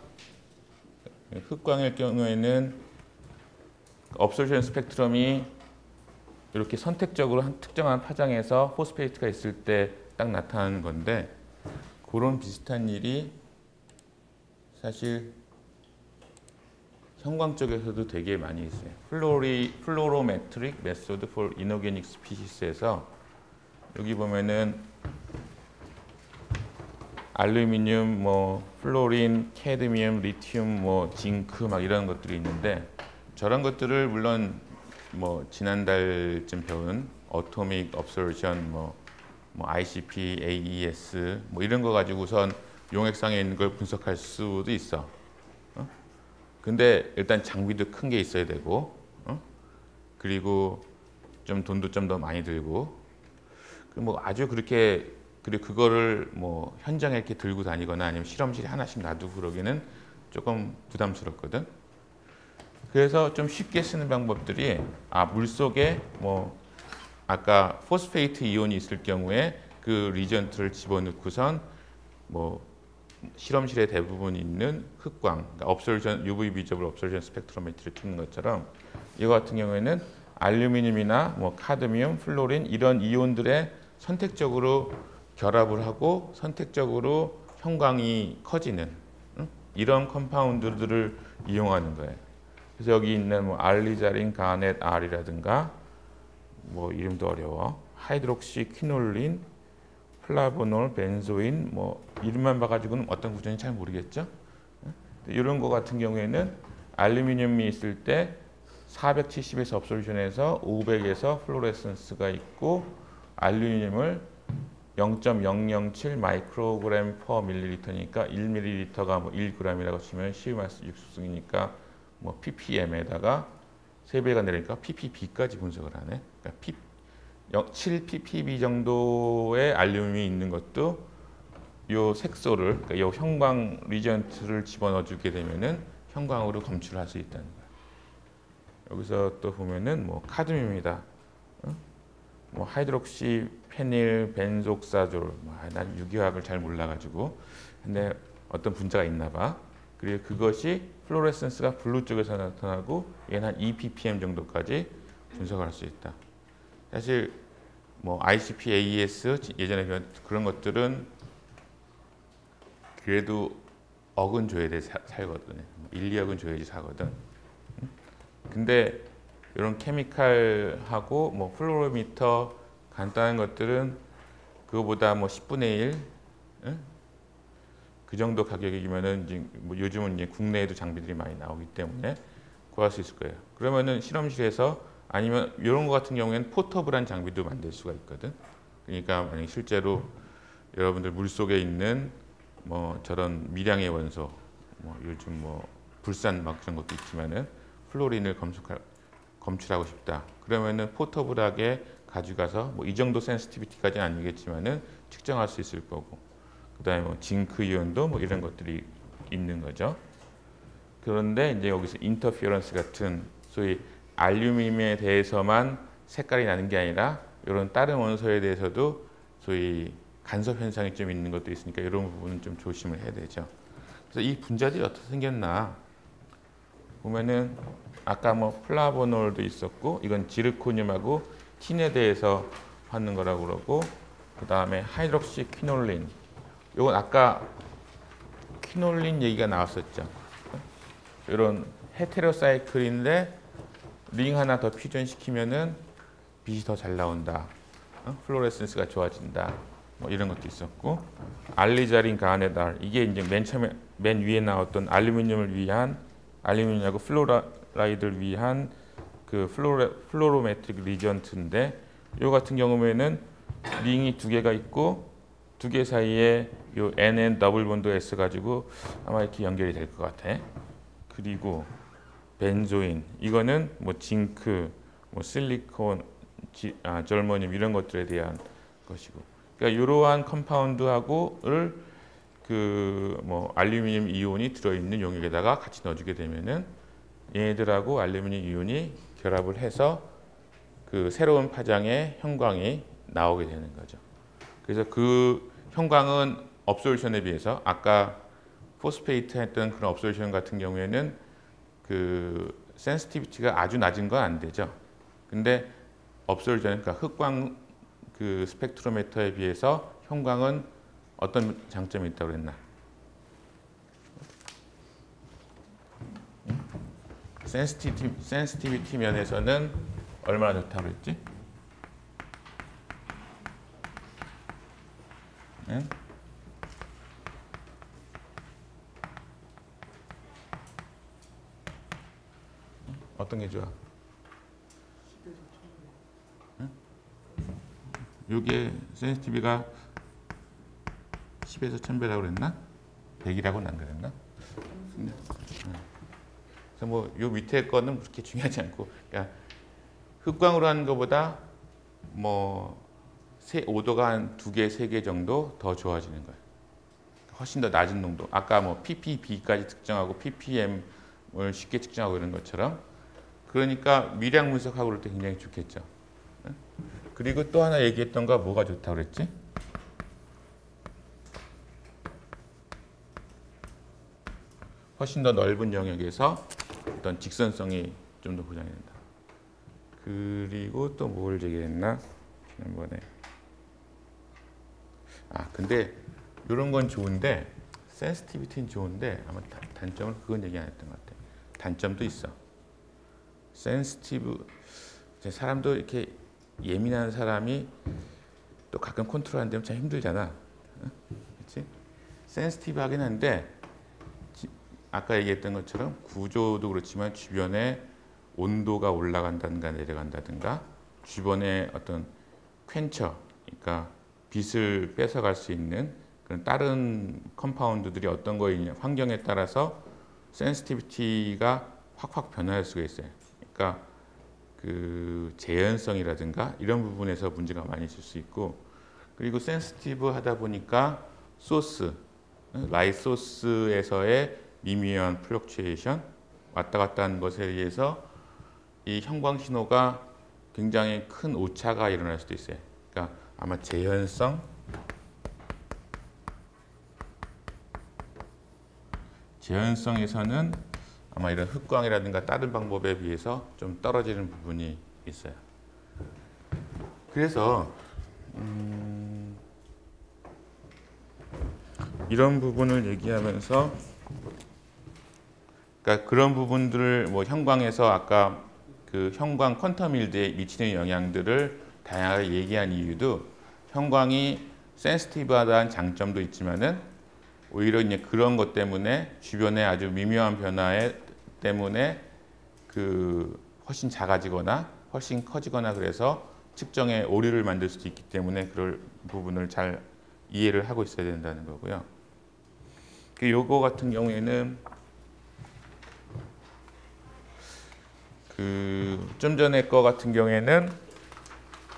흑광일 경우에는 업솔션 스펙트럼이 이렇게 선택적으로 한 특정한 파장에서 포스페이트가 있을 때 딱 나타나는 건데 그런 비슷한 일이 사실 형광 쪽에서도 되게 많이 있어요. 플로로메트릭 메소드 for inorganic species에서 여기 보면은 알루미늄, 뭐 플로린, 캐드미움, 리튬, 뭐 징크 막 이런 것들이 있는데 저런 것들을 물론 뭐 지난달쯤 배운 어토믹 업소르션 뭐 ICP, AES 뭐 이런 거 가지고선 용액상에 있는 걸 분석할 수도 있어. 근데 일단 장비도 큰 게 있어야 되고, 그리고 좀 돈도 좀 더 많이 들고, 뭐 아주 그렇게 그리고 그거를 뭐 현장에 이렇게 들고 다니거나 아니면 실험실에 하나씩 놔두고 그러기는 조금 부담스럽거든. 그래서 좀 쉽게 쓰는 방법들이 물 속에 뭐 아까 포스페이트 이온이 있을 경우에 그 리전트를 집어넣고선 뭐 실험실에 대부분 있는 흑광, 그러니까 업솔전 UV 비저블 업솔전 스펙트로메트를 찍는 것처럼 이거 같은 경우에는 알루미늄이나 뭐 카드뮴, 플로린 이런 이온들의 선택적으로 결합을 하고 선택적으로 형광이 커지는 이런 컴파운드들을 이용하는 거예요. 그래서 여기 있는 뭐 알리자린, 가넷, R이라든가 뭐 이름도 어려워. 하이드록시 퀴놀린, 플라보놀, 벤조인 뭐 이름만 봐가지고는 어떤 구조인지 잘 모르겠죠. 이런 거 같은 경우에는 알루미늄이 있을 때 470에서 업솔루션에서 500에서 플로레센스가 있고 알루미늄을 0.007 마이크로그램 퍼 밀리리터니까 1밀리리터가 뭐 1g이라고 치면 시우마스 육수이니까 뭐 ppm에다가 3배가 내리니까 ppb까지 분석을 하네. 그러니까 7 ppb 정도의 알루미늄이 있는 것도 요 색소를 그러니까 요 형광 리전트를 집어넣어 주게 되면은 형광으로 검출을 할 수 있다는 거야. 여기서 또 보면은 뭐 카드뮴이다. 뭐 하이드록시 페닐 벤족사졸 난 유기화학을 잘 몰라가지고 근데 어떤 분자가 있나 봐. 그리고 그것이 플로레센스가 블루 쪽에서 나타나고 얘는 한 2ppm 정도까지 분석을 할 수 있다. 사실 뭐 ICP, AES 예전에 그런 것들은 그래도 억은 줘야 돼 살거든. 1, 2억은 줘야지 사거든. 근데 이런 케미칼하고 뭐 플로로미터 간단한 것들은 그거보다 뭐 10분의 1, 그 정도 가격이면은 이제 뭐 요즘은 이제 국내에도 장비들이 많이 나오기 때문에 구할 수 있을 거예요. 그러면은 실험실에서 아니면 이런 거 같은 경우에는 포터블한 장비도 만들 수가 있거든. 그러니까 만약 실제로 여러분들 물 속에 있는 뭐 저런 미량의 원소, 뭐 요즘 뭐 불산 막 그런 것도 있지만은 플로린을 검출하고 싶다. 그러면은 포터블하게 가져가서 뭐 이 정도 센시티비티까지는 아니겠지만은 측정할 수 있을 거고. 그다음에 뭐 징크 이온도 뭐 이런 것들이 있는 거죠. 그런데 이제 여기서 인터피어런스 같은 소위 알루미늄에 대해서만 색깔이 나는 게 아니라 이런 다른 원소에 대해서도 소위 간섭 현상이 좀 있는 것도 있으니까 이런 부분은 좀 조심을 해야 되죠. 그래서 이 분자들이 어떻게 생겼나 보면은 아까 뭐 플라보놀도 있었고 이건 지르코늄하고 틴에 대해서 하는 거라고 그러고 그 다음에 하이드록시 퀴놀린 이건 아까 퀴놀린 얘기가 나왔었죠. 이런 헤테로사이클인데 링 하나 더 퓨전시키면은 빛이 더 잘 나온다. 플로레센스가 좋아진다. 뭐 이런 것도 있었고 알리자린 가네달 이게 이제 맨 위에 나왔던 알루미늄을 위한 알루미늄하고 플로라이드를 위한 그 플로로메트릭 리전트인데 요 같은 경우에는 링이 두 개가 있고 두 개 사이에 요 NN 더블 본드 S 가지고 아마 이렇게 연결이 될 것 같아. 그리고 벤조인 이거는 뭐 징크, 뭐 실리콘, 절모늄 이런 것들에 대한 것이고. 그러니까 이러한 컴파운드하고를 그 뭐 알루미늄 이온이 들어있는 용액에다가 같이 넣어주게 되면은 얘네들하고 알루미늄 이온이 결합을 해서 그 새로운 파장의 형광이 나오게 되는 거죠. 그래서 그 형광은 업솔루션에 비해서 아까 포스페이트 했던 그런 업솔루션 같은 경우에는 그 센시티비티가 아주 낮은 건 안 되죠. 근데 업솔루션 그러니까 흑광 그 스펙트로미터에 비해서 형광은 어떤 장점이 있다고 그랬나? 센시티비티 면에서는 얼마나 좋다고 그랬지? 응? 어떤 어떤 게 좋아? 응? 요게 센시티비가 10에서 1000배라고 그랬나? 100이라고는 안 그랬나? 그래서 뭐 요 밑에 거는 그렇게 중요하지 않고, 그러니까 흑광으로 하는 것보다 뭐 5도가 한 2개, 3개 정도 더 좋아지는 거예요. 훨씬 더 낮은 농도. 아까 뭐 ppb까지 측정하고 ppm을 쉽게 측정하고 이런 것처럼. 그러니까 미량 분석하고 그럴 때 굉장히 좋겠죠. 그리고 또 하나 얘기했던 거 뭐가 좋다고 그랬지? 훨씬 더 넓은 영역에서 어떤 직선성이 좀 더 보장이 된다. 그리고 또 뭘 얘기했나? 지난번에. 근데 이런 건 좋은데, 센시티비티는 좋은데 아마 단점은 그건 얘기 안 했던 것 같아요. 단점도 있어. 센시티브, 사람도 이렇게 예민한 사람이 또 가끔 컨트롤 안 되면 참 힘들잖아. 그렇지? 센시티브하긴 한데 아까 얘기했던 것처럼 구조도 그렇지만 주변에 온도가 올라간다든가 내려간다든가 주변에 어떤 퀘처, 그러니까 빛을 뺏어갈 수 있는 그런 다른 컴파운드들이 어떤 거에 있냐, 환경에 따라서 센시티비티가 확확 변화할 수가 있어요. 그러니까 그 재현성이라든가 이런 부분에서 문제가 많이 있을 수 있고, 그리고 센시티브 하다 보니까 소스, 라이트 소스에서의 미미한 플럭추에이션, 왔다 갔다 하는 것에 의해서 이 형광 신호가 굉장히 큰 오차가 일어날 수도 있어요. 그러니까 아마 재현성에서는 아마 이런 흑광이라든가 다른 방법에 비해서 좀 떨어지는 부분이 있어요. 그래서 이런 부분을 얘기하면서, 그러니까 그런 부분들을 뭐 형광에서 아까 그 형광 퀀텀 일드에 미치는 영향들을 다양하게 얘기한 이유도 형광이 센시티브하다는 장점도 있지만은 오히려 이제 그런 것 때문에 주변의 아주 미묘한 변화에 때문에 그 훨씬 작아지거나 훨씬 커지거나 그래서 측정에 오류를 만들 수도 있기 때문에 그럴 부분을 잘 이해를 하고 있어야 된다는 거고요. 그 요거 같은 경우에는 그 좀 전에 거 같은 경우에는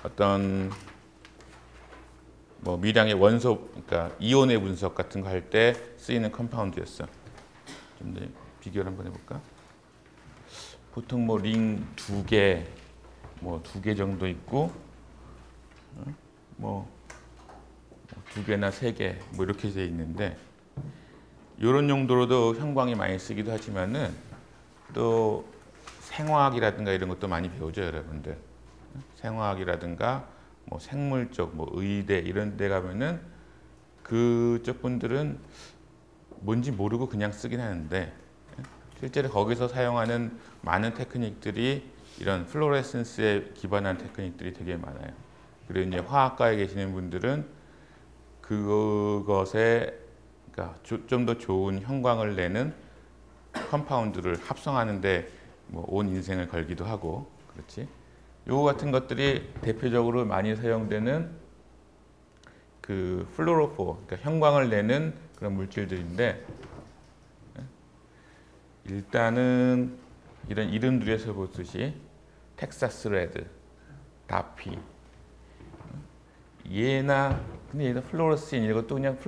어떤 뭐 미량의 원소, 그러니까 이온의 분석 같은 거 할 때 쓰이는 컴파운드였어. 좀 더 비교를 한번 해볼까? 보통 뭐 링 2개, 뭐 2개 정도 있고, 뭐 2개나 3개, 뭐 이렇게 돼 있는데, 이런 용도로도 형광이 많이 쓰기도 하지만은 또 생화학이라든가 이런 것도 많이 배우죠, 여러분들. 생화학이라든가 뭐 생물 쪽, 뭐 의대 이런 데 가면은 그쪽 분들은 뭔지 모르고 그냥 쓰긴 하는데 실제로 거기서 사용하는 많은 테크닉들이 이런 플로레센스에 기반한 테크닉들이 되게 많아요. 그리고 이제 화학과에 계시는 분들은 그것에 그러니까 좀 더 좋은 형광을 내는 컴파운드를 합성하는데 뭐 온 인생을 걸기도 하고, 그렇지? 요거 같은 것들이 대표적으로 많이 사용되는 그 플로로포, 그러니까 형광을 내는 그런 물질들인데, 일단은 이런 이름들에서 보듯이 텍사스 레드, 다피, 근데 얘는 플로로신, 이것도 그냥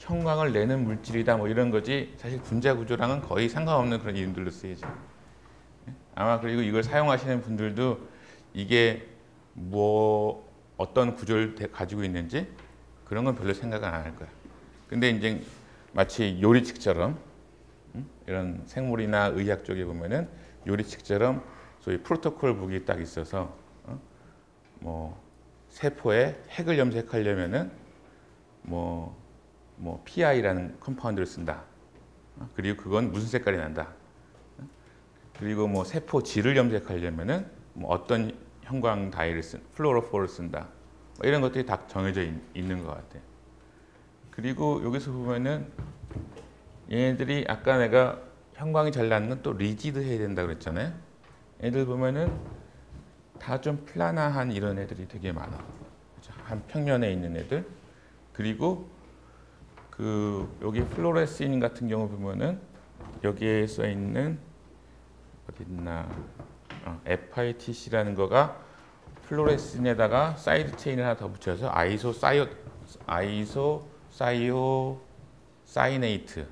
형광을 내는 물질이다 뭐 이런 거지, 사실 분자 구조랑은 거의 상관없는 그런 이름들로 쓰이죠. 아마 그리고 이걸 사용하시는 분들도 이게 뭐 어떤 구조를 가지고 있는지 그런 건 별로 생각은 안 할 거야. 근데 이제 마치 요리칙처럼 이런 생물이나 의학 쪽에 보면은 요리칙처럼 소위 프로토콜 북이 딱 있어서 뭐 세포에 핵을 염색하려면은 뭐 PI라는 컴파운드를 쓴다. 그리고 그건 무슨 색깔이 난다. 그리고 뭐 세포 질을 염색하려면은 뭐 어떤 형광 다이를 플로로포를 쓴다. 뭐 이런 것들이 다 정해져 있는 것 같아요. 그리고 여기서 보면은 얘네들이 아까 내가 형광이 잘 나는 건 또 리지드 해야 된다 그랬잖아요. 애들 보면은 다 좀 플라나한 이런 애들이 되게 많아. 그죠? 한 평면에 있는 애들. 그리고 그 여기 플로레스인 같은 경우 보면은 여기에 써 있는 어디 있나 FITC라는 거가 플로레스인에다가 사이드 체인을 하나 더 붙여서 아이소 사이네이트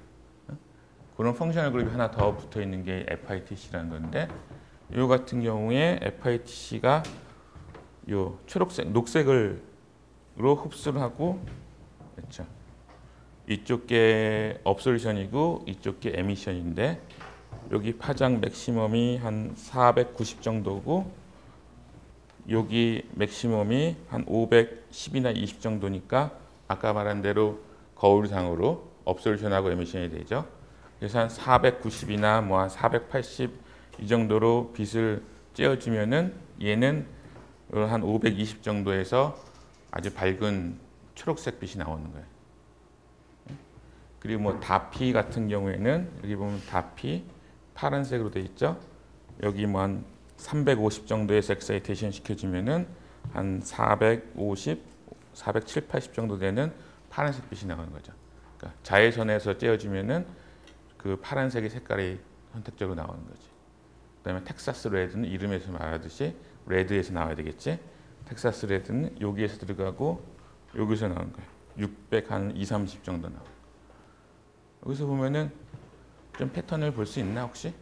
그런 펑셔널 그룹이 하나 더 붙어 있는 게 FITC라는 건데 이 같은 경우에 FITC가 요 초록색 녹색으로 흡수를 하고 그렇죠. 이쪽 게 업솔루션이고 이쪽 게 에미션인데 여기 파장 맥시멈이 한 490 정도고 여기 맥시멈이 한 510이나 20 정도니까 아까 말한 대로 거울상으로 업솔루션하고 에미션이 되죠. 그래서 한 490이나 뭐 한 480 이 정도로 빛을 쬐어주면은 얘는 한 520 정도에서 아주 밝은 초록색 빛이 나오는 거예요. 그리고 뭐 다피 같은 경우에는 여기 보면 다피 파란색으로 돼 있죠. 여기 뭐 한 350 정도에서 엑사이테이션 시켜주면은 한 450, 470, 80 정도 되는 파란색 빛이 나오는 거죠. 그러니까 자외선에서 쬐어주면은 그 파란색의 색깔이 선택적으로 나오는 거지. 그다음에 텍사스 레드는 이름에서 말하듯이 레드에서 나와야 되겠지. 텍사스 레드는 여기에서 들어가고 여기서 나오는 거예요. 600 한 2, 30 정도 나오고. 여기서 보면은 좀 패턴을 볼 수 있나 혹시?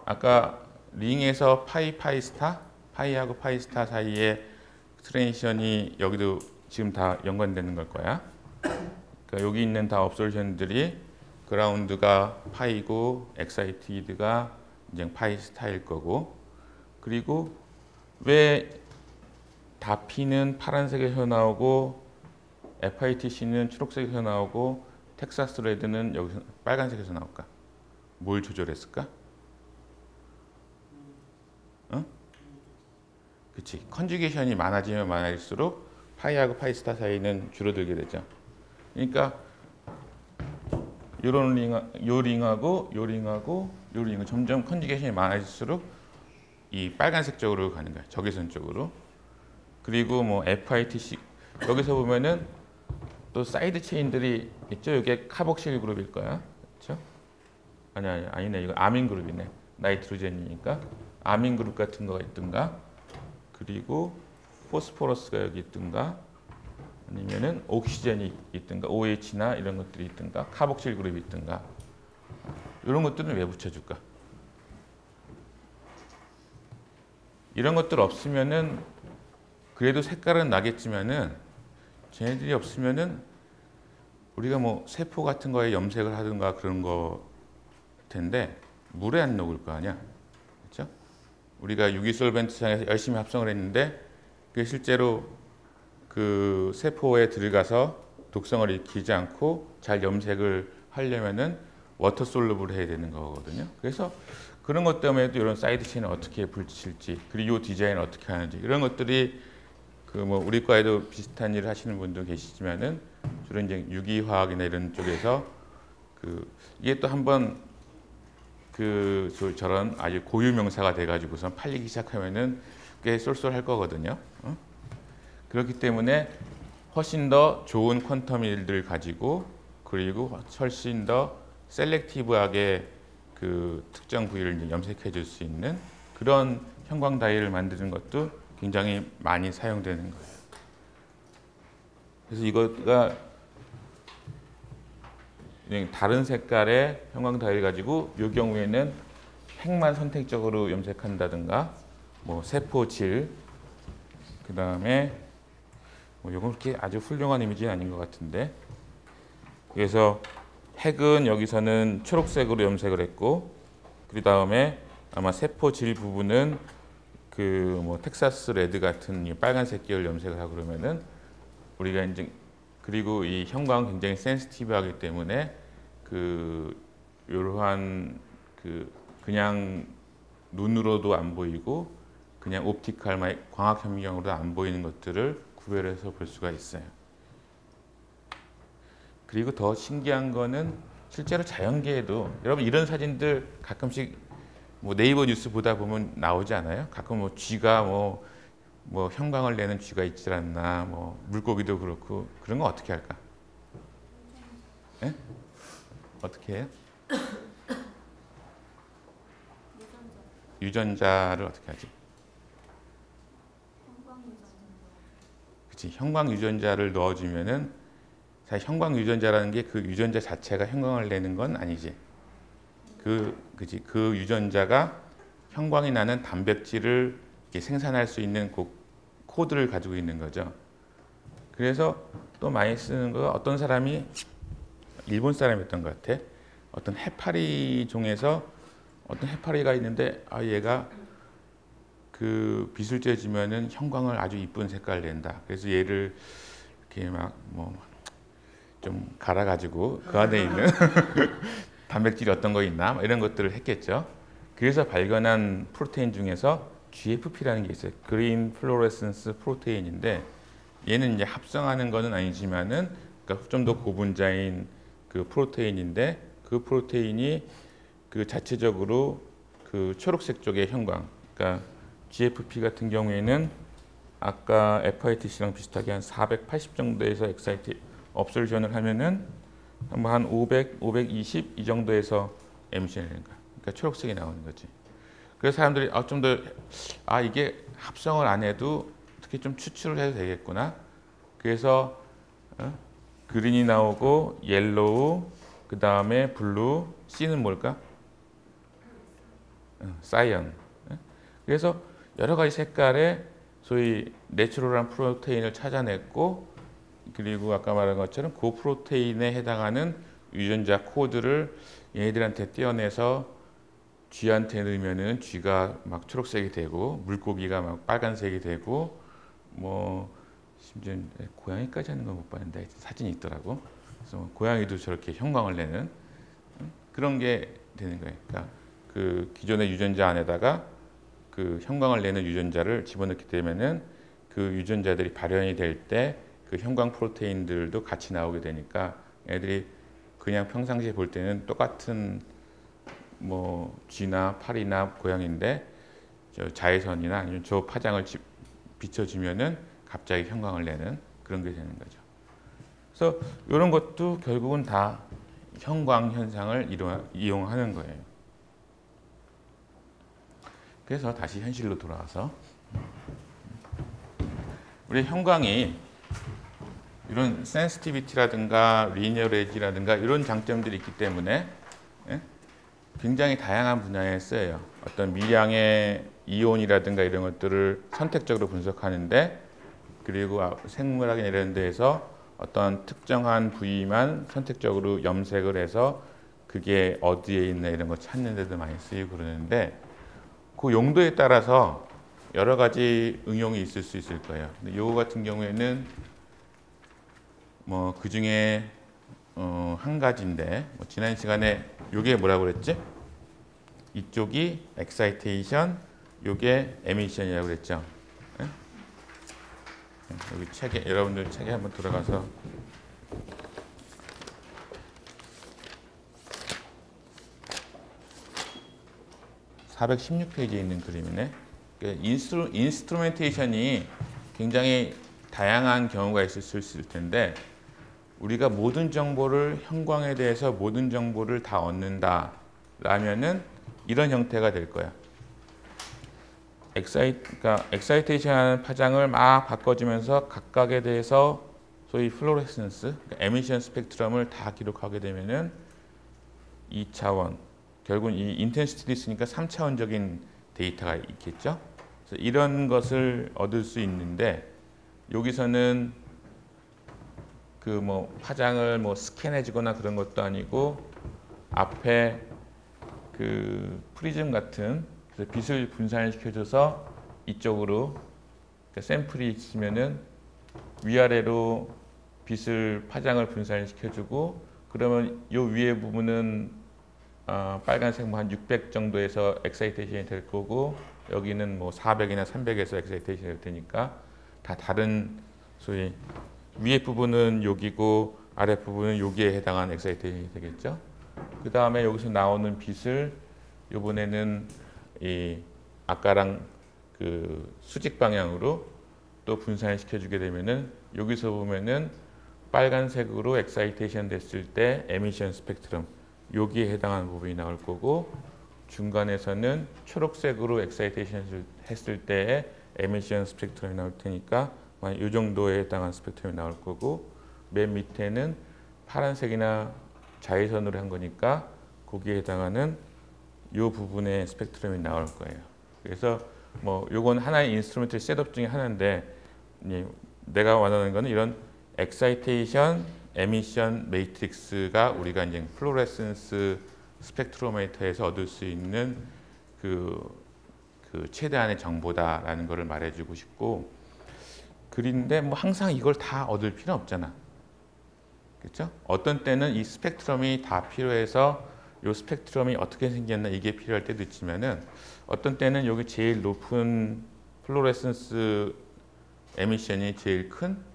아까 링에서 파이스타, 파이하고 파이스타 사이에 트랜지션이 여기도 지금 다 연관되는 걸 거야. 그러니까 여기 있는 다 업솔션들이 그라운드가 파이고 엑사이티드가 이제 파이스타일 거고 그리고 왜 다피는 파란색에서 나오고 FITC는 초록색에서 나오고 텍사스 레드는 여기서 빨간색에서 나올까? 뭘 조절했을까? 어? 그치. 컨주게이션이 많아지면 많아질수록 파이하고 파이스타 사이는 줄어들게 되죠. 그러니까 요런 요 링하고 요 링하고 요 링은 점점 컨주게이션이 많아질수록 이 빨간색 쪽으로 가는 거야. 적외선 쪽으로. 그리고 뭐 FITC 여기서 보면은 또 사이드 체인들이 있죠. 이게 카복실 그룹일 거야. 그렇죠? 아니네. 이거 아민 그룹이네. 나이트로젠이니까 아민 그룹 같은 거가 있든가. 그리고 포스포러스가 여기 있든가. 아니면은 옥시젠이 있든가. OH나 이런 것들이 있든가. 카복실 그룹이 있든가. 이런 것들은 왜 붙여줄까? 이런 것들 없으면은 그래도 색깔은 나겠지만은 쟤네들이 없으면은 우리가 뭐 세포 같은 거에 염색을 하든가 그런 거 텐데 물에 안 녹을 거 아니야, 그렇죠? 우리가 유기솔벤트상에서 열심히 합성을 했는데 그게 실제로 그 세포에 들어가서 독성을 일으키지 않고 잘 염색을 하려면은 워터 솔루블 해야 되는 거거든요. 그래서 그런 것 때문에도 이런 사이드 체인을 어떻게 붙일지 그리고 이 디자인을 어떻게 하는지 이런 것들이 그 뭐 우리 과에도 비슷한 일을 하시는 분도 계시지만은 주로 이제 유기화학이나 이런 쪽에서 그 이게 또 한번 그 저런 아주 고유 명사가 돼가지고서 팔리기 시작하면은 꽤 쏠쏠할 거거든요. 그렇기 때문에 훨씬 더 좋은 퀀텀일들 가지고 그리고 훨씬 더 셀렉티브하게 그 특정 부위를 이제 염색해 줄 수 있는 그런 형광 다이를 만드는 것도 굉장히 많이 사용되는 거예요. 그래서 이거가 다른 색깔의 형광 다이를 가지고 이 경우에는 핵만 선택적으로 염색한다든가 뭐 세포질 그 다음에 뭐 이건 그렇게 아주 훌륭한 이미지는 아닌 것 같은데 그래서 핵은 여기서는 초록색으로 염색을 했고 그 다음에 아마 세포질 부분은 그 뭐 텍사스 레드 같은 이 빨간색 계열 염색을 하고 그러면은 우리가 이제 그리고 이 형광 굉장히 센시티브하기 때문에 그 이러한 그 그냥 눈으로도 안 보이고 그냥 옵티컬 광학 현미경으로도 안 보이는 것들을 구별해서 볼 수가 있어요. 그리고 더 신기한 거는 실제로 자연계에도 여러분 이런 사진들 가끔씩 뭐 네이버 뉴스 보다 보면 나오지 않아요? 가끔 뭐 쥐가 뭐 형광을 내는 쥐가 있지 않나, 뭐 물고기도 그렇고 그런 거 어떻게 할까? 예? 어떻게 해요? 유전자를 어떻게 하지? 그치, 형광 유전자를 넣어주면은 사실 형광 유전자라는 게 그 유전자 자체가 형광을 내는 건 아니지. 그치, 그 유전자가 형광이 나는 단백질을 이렇게 생산할 수 있는 그 코드를 가지고 있는 거죠. 그래서 또 많이 쓰는 거 어떤 사람이 일본 사람이었던 것 같아. 어떤 해파리 종에서 어떤 해파리가 있는데 얘가 그 빛을 쬐주면은 형광을 아주 이쁜 색깔을 낸다. 그래서 얘를 이렇게 막 뭐 좀 갈아가지고 그 안에 있는 단백질이 어떤 거 있나 이런 것들을 했겠죠. 그래서 발견한 프로테인 중에서 GFP라는 게 있어요. 그린 플로레센스 프로테인인데 얘는 이제 합성하는 거는 아니지만은 그러니까 좀 더 고분자인 그 프로테인인데 그 프로테인이 그 자체적으로 그 초록색 쪽의 형광, 그러니까 GFP 같은 경우에는 아까 FITC랑 비슷하게 한 480 정도에서 업솔션을 하면은 한 500, 520 이 정도에서 에미션이 되는 거야. 그러니까 초록색이 나오는 거지. 그래서 사람들이 좀 더 이게 합성을 안 해도 어떻게 좀 추출을 해도 되겠구나. 그래서 그린이 나오고 옐로우, 그 다음에 블루, C는 뭘까? 사이언. 그래서 여러 가지 색깔의 소위 내추럴한 프로테인을 찾아냈고, 그리고 아까 말한 것처럼 그 프로테인에 해당하는 유전자 코드를 얘네들한테 떼어내서 쥐한테 넣으면은 쥐가 막 초록색이 되고 물고기가 막 빨간색이 되고 뭐 심지어 고양이까지 하는 건 못 봤는데 사진이 있더라고. 그래서 고양이도 저렇게 형광을 내는 그런 게 되는 거예요. 그러니까 그 기존의 유전자 안에다가 그 형광을 내는 유전자를 집어넣게 되면은 그 유전자들이 발현이 될 때 그 형광 프로테인들도 같이 나오게 되니까 애들이 그냥 평상시에 볼 때는 똑같은 뭐 쥐나 파리나 고양인데 저 자외선이나 아니면 저 파장을 비춰주면은 갑자기 형광을 내는 그런 게 되는 거죠. 그래서 이런 것도 결국은 다 형광 현상을 이용하는 거예요. 그래서 다시 현실로 돌아와서 우리 형광이 이런 센시티비티라든가 리니어레지라든가 이런 장점들이 있기 때문에 굉장히 다양한 분야에 쓰여요. 어떤 미량의 이온이라든가 이런 것들을 선택적으로 분석하는데, 그리고 생물학이나 이런 데에서 어떤 특정한 부위만 선택적으로 염색을 해서 그게 어디에 있나 이런 거 찾는 데도 많이 쓰이고 그러는데, 그 용도에 따라서 여러 가지 응용이 있을 수 있을 거예요. 근데 요거 같은 경우에는 뭐 그 중에 한 가지인데, 뭐 지난 시간에 요게 뭐라고 그랬지? 이쪽이 엑사이테이션, 요게 에미션이라고 그랬죠. 네? 여기 책에, 여러분들 책에 한번 들어가서 (416페이지에) 있는 그림이네. 인스트루멘테이션이 굉장히 다양한 경우가 있을 수 있을 텐데, 우리가 모든 정보를 형광에 대해서 모든 정보를 다 얻는다 라면은 이런 형태가 될 거야. 그러니까 엑사이테이션 하는 파장을 막 바꿔주면서 각각에 대해서 소위 플로레센스, 그러니까 에미션 스펙트럼을 다 기록하게 되면은 2차원, 결국은 이 인텐시티도 있으니까 3차원적인 데이터가 있겠죠. 그래서 이런 것을 얻을 수 있는데, 여기서는 그 뭐 파장을 뭐 스캔해주거나 그런 것도 아니고, 앞에 그 프리즘 같은, 그래서 빛을 분산시켜줘서 이쪽으로, 그러니까 샘플이 있으면은 위아래로 빛을 파장을 분산시켜주고, 그러면 요 위에 부분은 빨간색 뭐 한 600 정도에서 엑사이테이션이 될 거고, 여기는 뭐 400이나 300에서 엑사이테이션이 될 테니까 다 다른, 소위 위에 부분은 여기고 아래 부분은 여기에 해당하는 엑사이테이션이 되겠죠. 그 다음에 여기서 나오는 빛을 이번에는 이 아까랑 그 수직 방향으로 또 분산을 시켜주게 되면은 여기서 보면은 빨간색으로 엑사이테이션 됐을 때 에미션 스펙트럼 여기에 해당하는 부분이 나올 거고, 중간에서는 초록색으로 엑사이테이션 했을 때의 에미션 스펙트럼이 나올 테니까 이 정도에 해당하는 스펙트럼이 나올 거고, 맨 밑에는 파란색이나 자외선으로 한 거니까 거기에 해당하는 이 부분의 스펙트럼이 나올 거예요. 그래서 뭐 요건 하나의 인스트루멘트 셋업 중에 하나인데, 내가 원하는 거는 이런 엑사이테이션, 에미션 매트릭스가 우리가 이제 플로레센스 스펙트로미터에서 얻을 수 있는 그 최대한의 정보다라는 것을 말해주고 싶고, 그런데 뭐 항상 이걸 다 얻을 필요는 없잖아. 그렇죠? 어떤 때는 이 스펙트럼이 다 필요해서 이 스펙트럼이 어떻게 생겼나 이게 필요할 때도 있지만은, 어떤 때는 여기 제일 높은 플로레센스 에미션이 제일 큰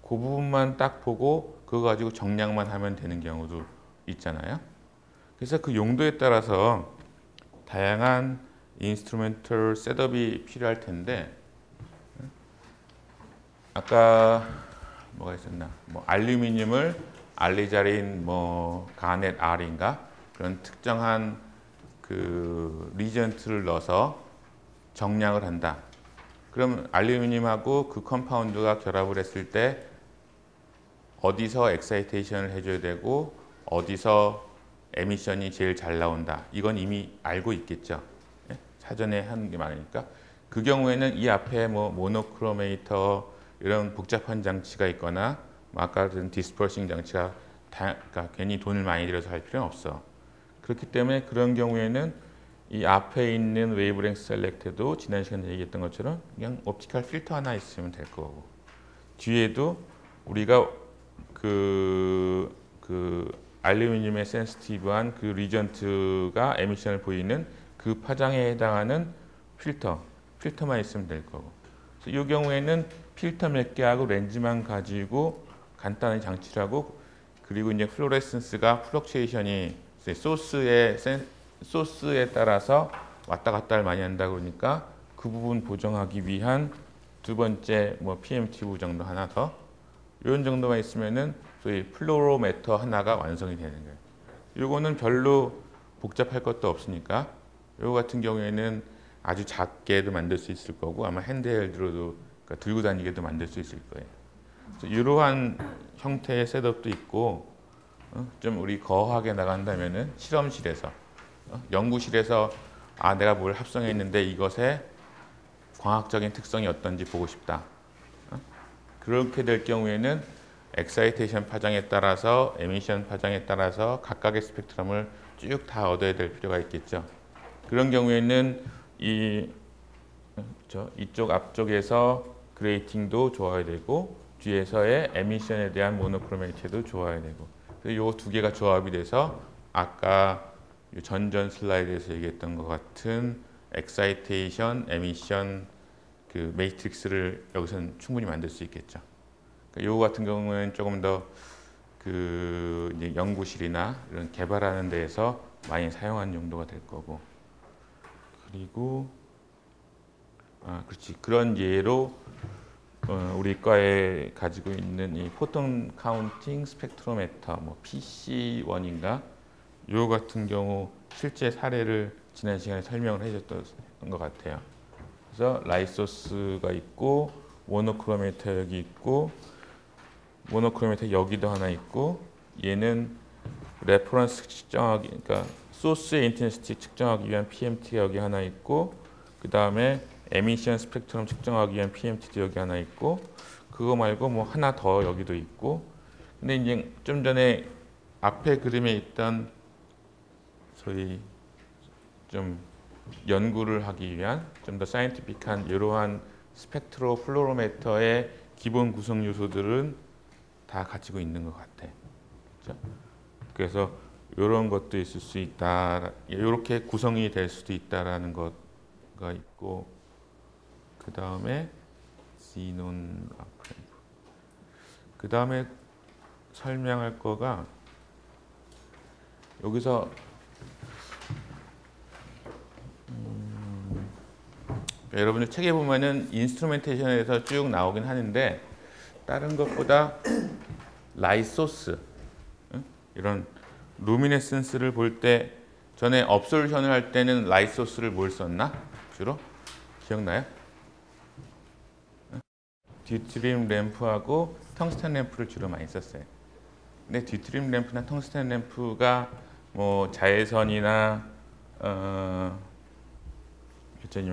그 부분만 딱 보고 그거 가지고 정량만 하면 되는 경우도 있잖아요. 그래서 그 용도에 따라서 다양한 인스트루멘털 셋업이 필요할 텐데, 아까 뭐가 있었나? 뭐 알루미늄을 알리자린 뭐 가넷 R인가 그런 특정한 그 리전트를 넣어서 정량을 한다. 그럼 알루미늄하고 그 컴파운드가 결합을 했을 때 어디서 엑사이테이션을 해줘야 되고 어디서 에미션이 제일 잘 나온다. 이건 이미 알고 있겠죠. 예? 사전에 하는 게 많으니까. 그 경우에는 이 앞에 뭐 모노크로메이터 이런 복잡한 장치가 있거나 아까 든 디스퍼싱 장치가 그러니까 괜히 돈을 많이 들여서 할 필요는 없어. 그렇기 때문에 그런 경우에는 이 앞에 있는 웨이브랭스 셀렉트도 지난 시간에 얘기했던 것처럼 그냥 옵티컬 필터 하나 있으면 될 거고, 뒤에도 우리가 그 알루미늄의 센시티브한 그 리전트가 에미션을 보이는 그 파장에 해당하는 필터만 있으면 될 거고, 그래서 이 경우에는 필터 몇 개하고 렌즈만 가지고 간단한 장치를 하고, 그리고 이제 플로레센스가 플럭츄에이션이 소스에 따라서 왔다 갔다를 많이 한다 그러니까 그 부분 보정하기 위한 두 번째 뭐 PMTU 정도 하나 더, 이런 정도만 있으면은 소위 플로로메터 하나가 완성이 되는 거예요. 요거는 별로 복잡할 것도 없으니까 요거 같은 경우에는 아주 작게도 만들 수 있을 거고, 아마 핸드헬드로도 그러니까 들고 다니게도 만들 수 있을 거예요. 그래서 이러한 형태의 셋업도 있고, 좀 우리 거하게 나간다면은 실험실에서 연구실에서 내가 뭘 합성했는데 이것의 광학적인 특성이 어떤지 보고 싶다. 그렇게 될 경우에는 엑사이테이션 파장에 따라서 에미션 파장에 따라서 각각의 스펙트럼을 쭉 다 얻어야 될 필요가 있겠죠. 그런 경우에는 이쪽 앞쪽에서 그레이팅도 좋아야 되고 뒤에서의 에미션에 대한 모노크로메이트도 좋아야 되고, 이 두 개가 조합이 돼서 아까 전전 슬라이드에서 얘기했던 것 같은 엑사이테이션, 에미션 그 매트릭스를 여기서는 충분히 만들 수 있겠죠. 그러니까 요 같은 경우는 조금 더 그 연구실이나 이런 개발하는 데에서 많이 사용하는 용도가 될 거고, 그리고 그렇지, 그런 예로 우리 과에 가지고 있는 이 포톤 카운팅 스펙트로메터 뭐 PC1인가 요 같은 경우 실제 사례를 지난 시간에 설명을 해줬던 것 같아요. 그래서 라이소스가 있고 모노크로메터 여기 있고 모노크로메터 여기도 하나 있고, 얘는 레퍼런스 측정하기, 그러니까 소스의 인텐시티 측정하기 위한 PMT가 여기 하나 있고, 그 다음에 에미션 스펙트럼 측정하기 위한 PMT도 여기 하나 있고, 그거 말고 뭐 하나 더 여기도 있고. 근데 이제 좀 전에 앞에 그림에 있던 소위 좀 연구를 하기 위한 좀 더 사이언티픽한 이러한 스펙트로 플로로메터의 기본 구성 요소들은 다 가지고 있는 것 같아. 그렇죠? 그래서 이런 것도 있을 수 있다. 이렇게 구성이 될 수도 있다라는 것가 있고, 그 다음에 xenon 아카이브. 그 다음에 설명할 거가 여기서 여러분들 책에 보면은 인스트루멘테이션에서 쭉 나오긴 하는데 다른 것보다 라이트 소스 이런 루미네센스를 볼 때 전에 업솔션을 할 때는 라이트 소스를 뭘 썼나? 주로? 기억나요? 뒤트림 램프하고 텅스텐 램프를 주로 많이 썼어요. 근데 뒤트림 램프나 텅스텐 램프가 뭐 자외선이나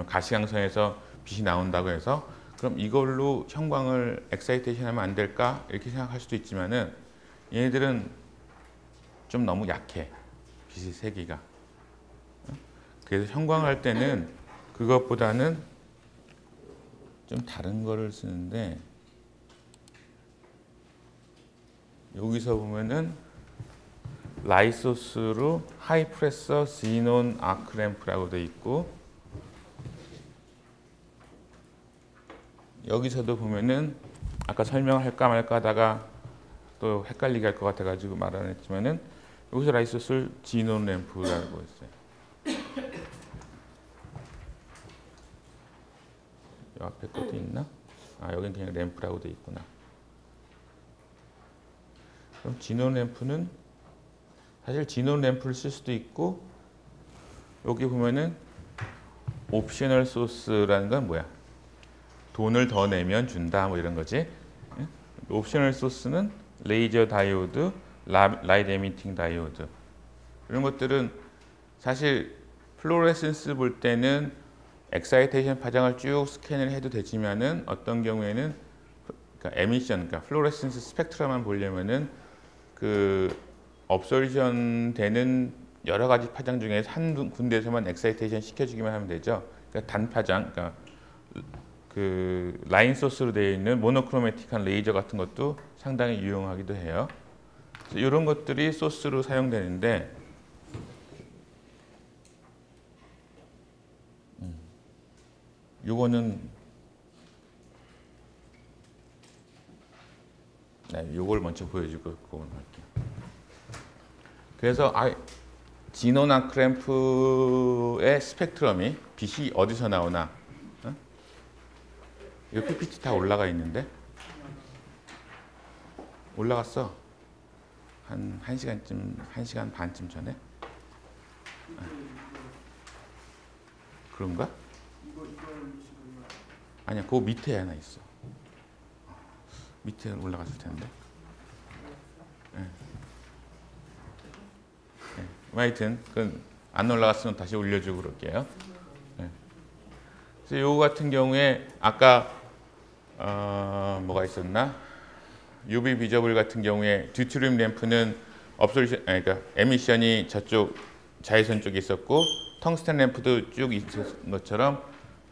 가시광선에서 빛이 나온다고 해서 그럼 이걸로 형광을 엑사이테이션 하면 안 될까? 이렇게 생각할 수도 있지만은 얘네들은 좀 너무 약해. 빛의 세기가. 그래서 형광을 할 때는 그것보다는 좀 다른 거를 쓰는데 여기서 보면은 라이소스로 하이 프레셔 지논 아크 램프라고 돼 있고 여기서도 보면은 아까 설명할까 말까 하다가 또 헷갈리게 할 것 같아가지고 말 안 했지만은 여기서 라이소스를 지논 램프라고 했어요. 이 앞에 것도 있나? 아 여긴 그냥 램프라고 돼 있구나. 그럼 지논 램프는 사실 지논 램프를 쓸 수도 있고 여기 보면은 옵셔널 소스라는 건 뭐야? 돈을 더 내면 준다 뭐 이런 거지. 옵셔널 소스는 레이저 다이오드, 라이트 에미팅 다이오드 이런 것들은 사실 플로레센스 볼 때는 엑사이테이션 파장을 쭉 스캔을 해도 되지만은 어떤 경우에는 그러니까 에미션, 그러니까 플로레센스 스펙트럼만 보려면은 그 업솔션 되는 여러 가지 파장 중에서 한 군데에서만 엑사이테이션 시켜주기만 하면 되죠. 그러니까 단파장, 그러니까 그 라인 소스로 되어 있는 모노크로매틱한 레이저 같은 것도 상당히 유용하기도 해요. 이런 것들이 소스로 사용되는데 요거는 네, 요걸 먼저 보여주고 그거는 할게요. 그래서 지논 아크 램프의 스펙트럼이 빛이 어디서 나오나? 이거 PPT 다 올라가 있는데 올라갔어. 한 1시간쯤, 1시간 반쯤 전에. 그런가? 아니야, 그 밑에 하나 있어. 밑에 올라갔을 텐데. 네. 네. 하여튼 그건 안 올라갔으면 다시 올려주고 그럴게요. 네. 그래서 요거 같은 경우에 아까 뭐가 있었나? UV 비저블 같은 경우에 듀트리움 램프는 업솔션, 그러니까 에미션이 저쪽 자외선 쪽에 있었고 텅스텐 램프도 쭉 있었던 것처럼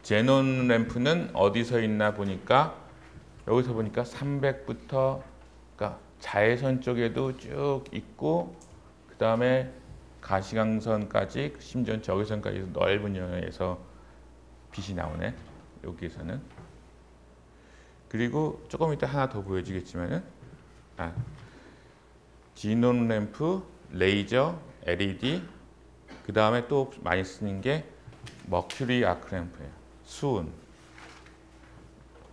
제논 램프는 어디서 있나 보니까 여기서 보니까 300부터 그러니까 자외선 쪽에도 쭉 있고 그 다음에 가시광선까지 심지어 적외선까지 넓은 영역에서 빛이 나오네. 여기에서는. 그리고 조금 이따 하나 더 보여주겠지만은 지논 램프, 레이저, LED 그 다음에 또 많이 쓰는 게 머큐리 아크 램프예요. 수은.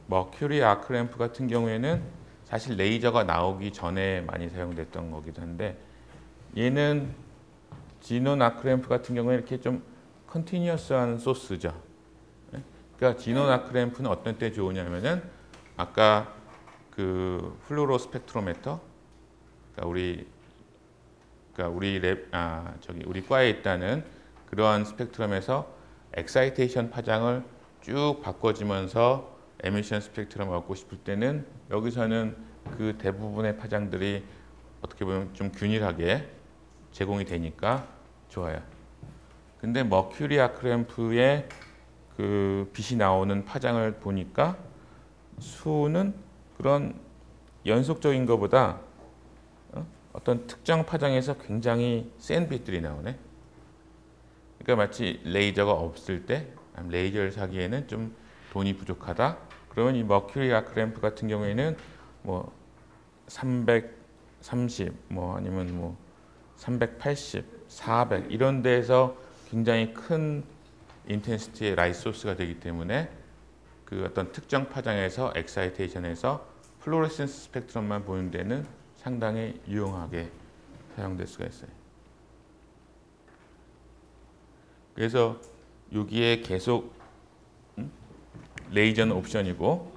머큐리 아크 램프 같은 경우에는 사실 레이저가 나오기 전에 많이 사용됐던 거기도 한데 얘는 지논 아크 램프 같은 경우에 이렇게 좀 컨티니어스한 소스죠. 그러니까 지논 아크 램프는 어떤 때 좋으냐면은 아까 그 플루로 스펙트로미터 우리 과에 있다는 그러한 스펙트럼에서 엑사이테이션 파장을 쭉 바꿔주면서 에미션 스펙트럼을 얻고 싶을 때는 여기서는 그 대부분의 파장들이 어떻게 보면 좀 균일하게 제공이 되니까 좋아요. 근데 머큐리 아크 램프의 그 빛이 나오는 파장을 보니까 수는 그런 연속적인 것보다 어떤 특정 파장에서 굉장히 센 빛들이 나오네. 그러니까 마치 레이저가 없을 때 레이저를 사기에는 좀 돈이 부족하다. 그러면 이 머큐리 아크 램프 같은 경우에는 뭐 330, 뭐 아니면 뭐 380 400 이런 데에서 굉장히 큰 인텐시티의 라이트 소스가 되기 때문에 그 어떤 특정 파장에서 엑사이테이션에서 플로레센스 스펙트럼만 보는 데는 상당히 유용하게 사용될 수가 있어요. 그래서 여기에 계속 레이저는 옵션이고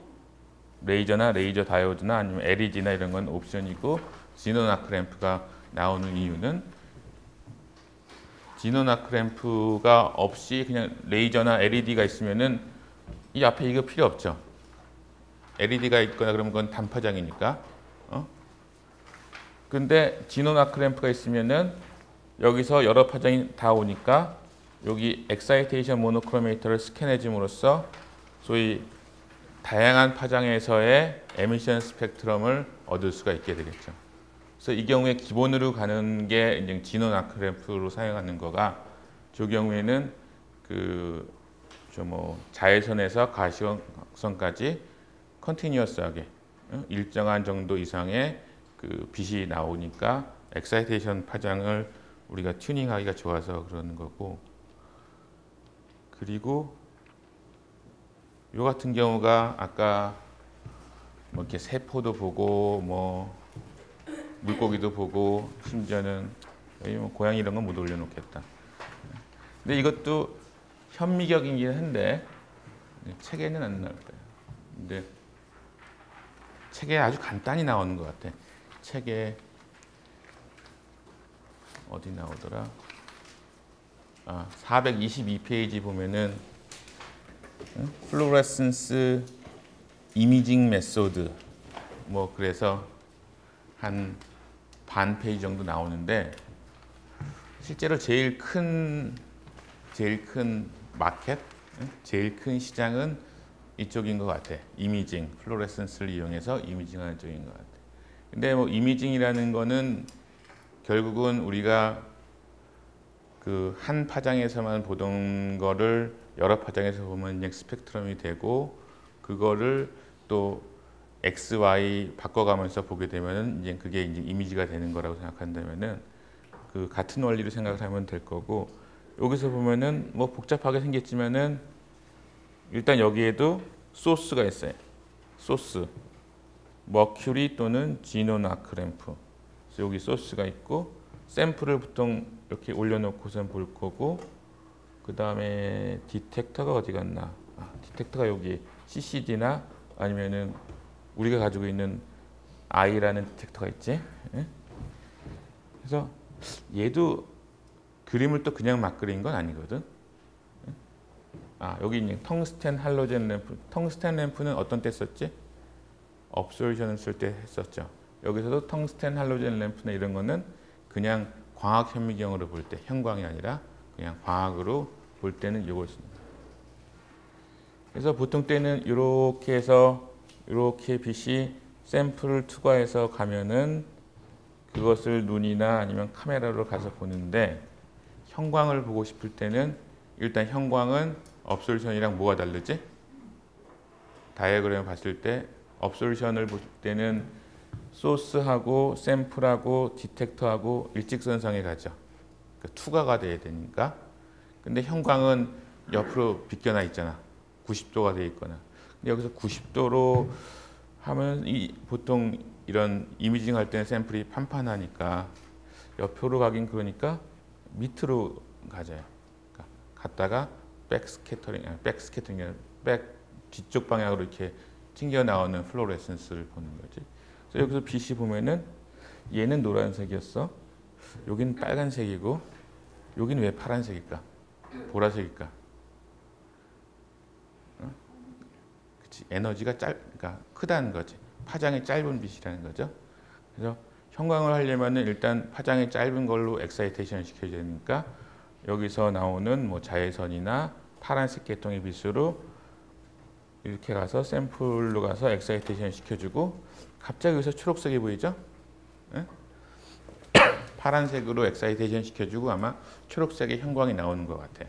레이저나 레이저 다이오드나 아니면 LED나 이런 건 옵션이고 지논 아크램프가 나오는 이유는 지논 아크램프가 없이 그냥 레이저나 LED가 있으면은 이 앞에 이거 필요 없죠. LED가 있거나 그러면 그건 단파장이니까. 근데 지논 아크램프가 있으면은 여기서 여러 파장이 다 오니까 여기 엑사이테이션 모노크로메이터를 스캔해 줌으로써 소위 다양한 파장에서의 에미션 스펙트럼을 얻을 수가 있게 되겠죠. 그래서 이 경우에 기본으로 가는 게 이제 지논 아크램프로 사용하는 거가 저 경우에는 그 뭐 자외선에서 가시광선까지 컨티뉴어스하게 일정한 정도 이상의 그 빛이 나오니까 엑사이테이션 파장을 우리가 튜닝하기가 좋아서 그러는 거고, 그리고 요 같은 경우가 아까 뭐 이렇게 세포도 보고 뭐 물고기도 보고 심지어는 여기 뭐 고양이 이런 건 못 올려놓겠다. 근데 이것도 현미경이긴 한데 책에는 안 나올 거예요. 근데 책에 아주 간단히 나오는 것 같아. 책에 어디 나오더라? 422페이지 보면은 플로레센스 이미징 메소드 뭐 그래서 한 반 페이지 정도 나오는데 실제로 제일 큰 마켓, 제일 큰 시장은 이쪽인 것 같아. 이미징, 플로레센스를 이용해서 이미징하는 쪽인 것 같아. 근데 뭐 이미징이라는 거는 결국은 우리가 그 한 파장에서만 보던 거를 여러 파장에서 보면 이제 스펙트럼이 되고 그거를 또 X, Y 바꿔가면서 보게 되면은 이제 그게 이제 이미지가 되는 거라고 생각한다면은 그 같은 원리로 생각을 하면 될 거고, 여기서 보면은 뭐 복잡하게 생겼지만은 일단 여기에도 소스가 있어요. 소스, 머큐리 또는 지논 아크램프. 그래서 여기 소스가 있고 샘플을 보통 이렇게 올려놓고선 볼 거고, 그 다음에 디텍터가 어디 갔나? 디텍터가 여기 CCD나 아니면은 우리가 가지고 있는 I라는 디텍터가 있지. 그래서 얘도 그림을 또 그냥 막 그린 건 아니거든. 여기 있는 텅스텐 할로젠 램프. 텅스텐 램프는 어떤 때 썼지? 업솔루션을 쓸 때 했었죠. 여기서도 텅스텐 할로젠 램프나 이런 거는 그냥 광학 현미경으로 볼 때, 형광이 아니라 그냥 광학으로 볼 때는 이걸 씁니다. 그래서 보통 때는 이렇게 해서 이렇게 빛이 샘플을 투과해서 가면은 그것을 눈이나 아니면 카메라로 가서 보는데, 형광을 보고 싶을 때는 일단 형광은 업솔루션이랑 뭐가 다르지? 다이어그램을 봤을 때 업솔루션을 볼 때는 소스하고 샘플하고 디텍터하고 일직선상에 가죠. 그러니까 투과가 돼야 되니까. 근데 형광은 옆으로 비껴나 있잖아. 90도가 돼 있거나. 근데 여기서 90도로 하면 보통 이런 이미징 할 때는 샘플이 판판하니까 옆으로 가긴 그러니까 밑으로 가져요. 그러니까 갔다가 백 스캐터링이 아니라 백 뒤쪽 방향으로 이렇게 튕겨 나오는 플로레센스를 보는 거지. 그래서 여기서 빛이 보면은 얘는 노란색이었어. 여기는 빨간색이고 여기는 왜 파란색일까? 보라색일까? 그치? 에너지가 그러니까 크다는 거지. 파장이 짧은 빛이라는 거죠. 그래서 형광을 하려면은 일단 파장이 짧은 걸로 엑사이테이션 시켜줘야 되니까 여기서 나오는 뭐 자외선이나 파란색 계통의 빛으로 이렇게 가서 샘플로 가서 엑사이테이션 시켜주고, 갑자기 여기서 초록색이 보이죠? 파란색으로 엑사이테이션 시켜주고 아마 초록색의 형광이 나오는 것 같아.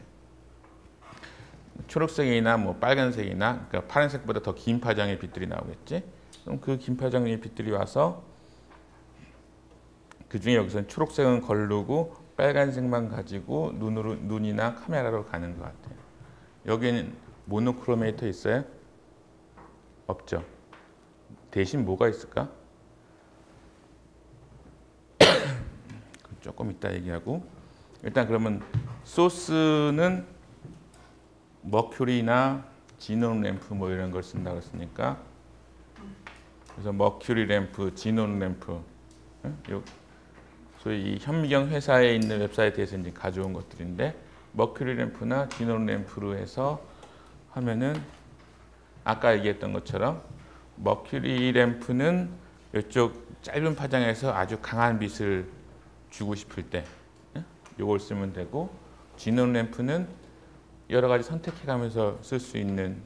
초록색이나 뭐 빨간색이나 그러니까 파란색보다 더 긴 파장의 빛들이 나오겠지. 그럼 그 긴 파장의 빛들이 와서 그 중에 여기서는 초록색은 걸르고 빨간색만 가지고 눈이나 카메라로 가는 것 같아요. 여기는 모노크로메이터 있어요? 없죠. 대신 뭐가 있을까? 조금 이따 얘기하고, 일단 그러면 소스는 머큐리나 지논 램프 뭐 이런 걸 쓴다고 했으니까, 그래서 머큐리 램프, 지논 램프, 소위 이 현미경 회사에 있는 웹사이트에서 이제 가져온 것들인데, 머큐리 램프나 지논 램프로 해서 하면은 아까 얘기했던 것처럼 머큐리 램프는 이쪽 짧은 파장에서 아주 강한 빛을 주고 싶을 때 이걸 쓰면 되고, 지논 램프는 여러 가지 선택해가면서 쓸 수 있는,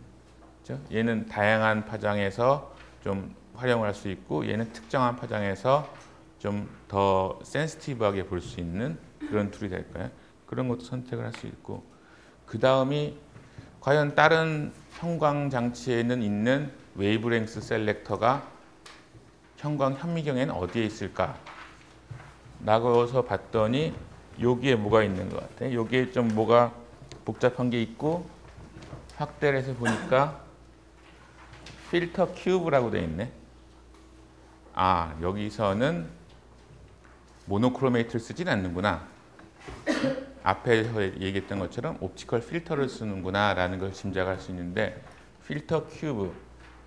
그렇죠? 얘는 다양한 파장에서 좀 활용을 할 수 있고, 얘는 특정한 파장에서 좀 더 센시티브하게 볼 수 있는 그런 툴이 될까요? 그런 것도 선택을 할 수 있고, 그 다음이 과연 다른 형광 장치에는 있는 웨이브랭스 셀렉터가 현미경에는 어디에 있을까? 나가서 봤더니 여기에 뭐가 있는 것 같아. 여기에 좀 뭐가 복잡한 게 있고, 확대를 해서 보니까 필터 큐브라고 되어 있네. 아, 여기서는 모노크로메이트를 쓰진 않는구나. 앞에서 얘기했던 것처럼 옵티컬 필터를 쓰는구나 라는 걸 짐작할 수 있는데, 필터 큐브,